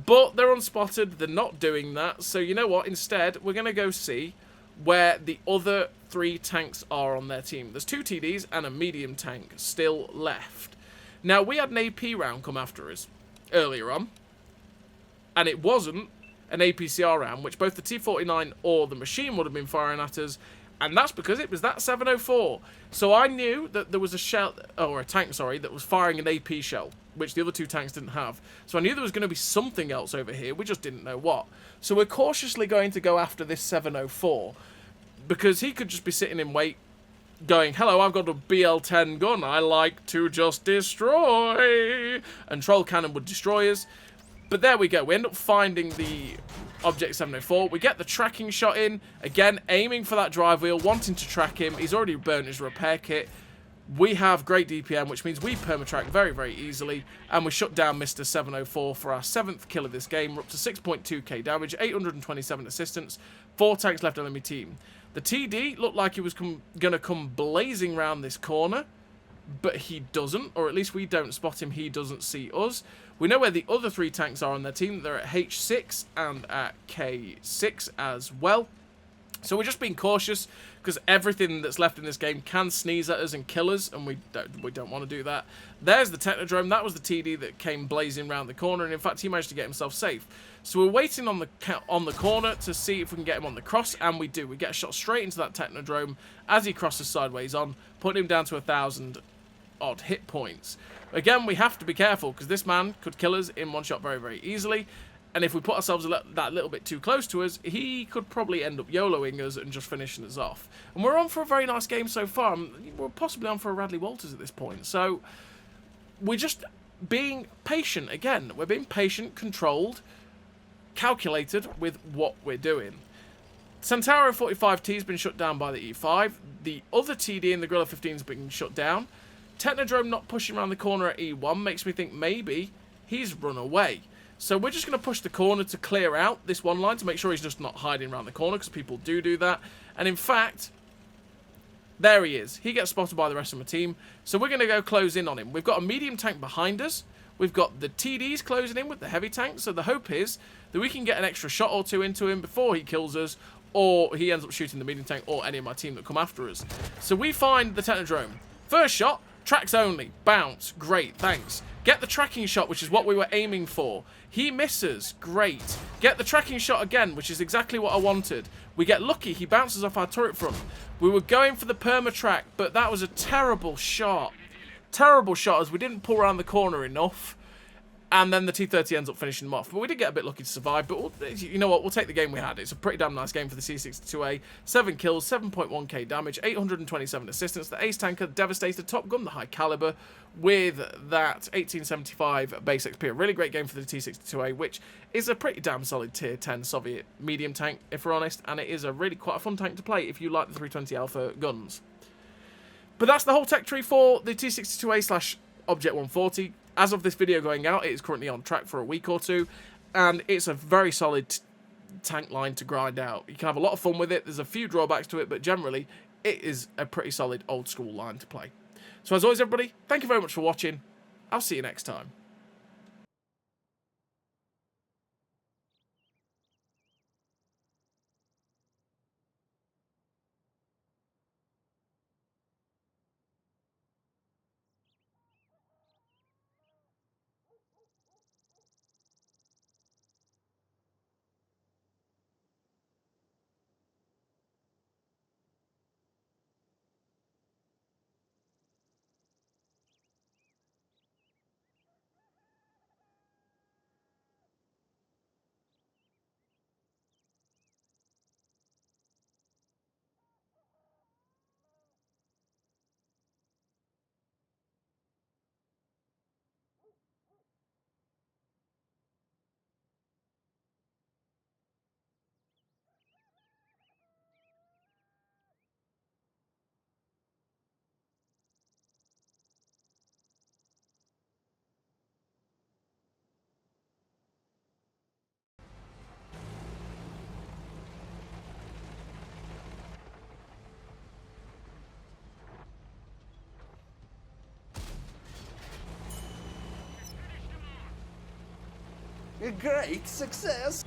But they're unspotted, they're not doing that, so you know what, instead, we're going to go see where the other three tanks are on their team. There's two TDs and a medium tank still left. Now, we had an AP round come after us earlier on, and it wasn't an APCR round, which both the T-49 or the machine would have been firing at us, and that's because it was that 704. So I knew that there was a shell, or a tank, sorry, that was firing an AP shell, which the other two tanks didn't have. So I knew there was going to be something else over here, we just didn't know what. So we're cautiously going to go after this 704, because he could just be sitting in wait, going, hello, I've got a BL-10 gun, I like to just destroy. And Troll Cannon would destroy us. But there we go. We end up finding the Object 704. We get the tracking shot in. Again, aiming for that drive wheel, wanting to track him. He's already burnt his repair kit. We have great DPM, which means we permatrack very, very easily. And we shut down Mr. 704 for our 7th kill of this game. We're up to 6.2k damage, 827 assistance, 4 tanks left on enemy team. The TD looked like he was going to come blazing round this corner, but he doesn't, or at least we don't spot him. He doesn't see us. We know where the other 3 tanks are on their team. They're at H6 and at K6 as well. So we're just being cautious because everything that's left in this game can sneeze at us and kill us, and we don't want to do that. There's the Technodrome. That was the TD that came blazing around the corner, and in fact he managed to get himself safe. So we're waiting on the corner to see if we can get him on the cross, and we do. We get a shot straight into that Technodrome as he crosses sideways on, putting him down to 1,000 odd hit points. Again, we have to be careful because this man could kill us in one shot very, very easily. And if we put ourselves that little bit too close to us, he could probably end up YOLOing us and just finishing us off. And we're on for a very nice game so far. We're possibly on for a Radley Walters at this point. So we're just being patient again. We're being patient, controlled, calculated with what we're doing. Centauro 45T has been shut down by the E5. The other TD in the Gorilla 15 has been shut down. Technodrome not pushing around the corner at E1 makes me think maybe he's run away. So we're just going to push the corner to clear out this one line to make sure he's just not hiding around the corner, because people do that. And in fact, there he is. He gets spotted by the rest of my team. So we're going to go close in on him. We've got a medium tank behind us. We've got the TDs closing in with the heavy tank. So the hope is that we can get an extra shot or 2 into him before he kills us, or he ends up shooting the medium tank or any of my team that come after us. So we find the Technodrome. First shot, tracks only. Bounce. Great, thanks. Get the tracking shot, which is what we were aiming for. He misses. Great. Get the tracking shot again, which is exactly what I wanted. We get lucky. He bounces off our turret front. We were going for the perma-track, but that was a terrible shot. Terrible shot, as we didn't pull around the corner enough. And then the T-30 ends up finishing him off. But we did get a bit lucky to survive. But you know what? We'll take the game we had. It's a pretty damn nice game for the T-62a. 7 kills, 7.1k damage, 827 assistance. The Ace Tanker, Devastator, Top Gun, the High Caliber, with that 1875 base XP. A really great game for the T-62a, which is a pretty damn solid Tier 10 Soviet medium tank, if we're honest. And it is a really quite a fun tank to play if you like the 320 Alpha guns. But that's the whole tech tree for the T-62a/Object 140. As of this video going out, it is currently on track for a week or 2, and it's a very solid tank line to grind out. You can have a lot of fun with it. There's a few drawbacks to it, but generally, it is a pretty solid old school line to play. So as always, everybody, thank you very much for watching. I'll see you next time. A great success!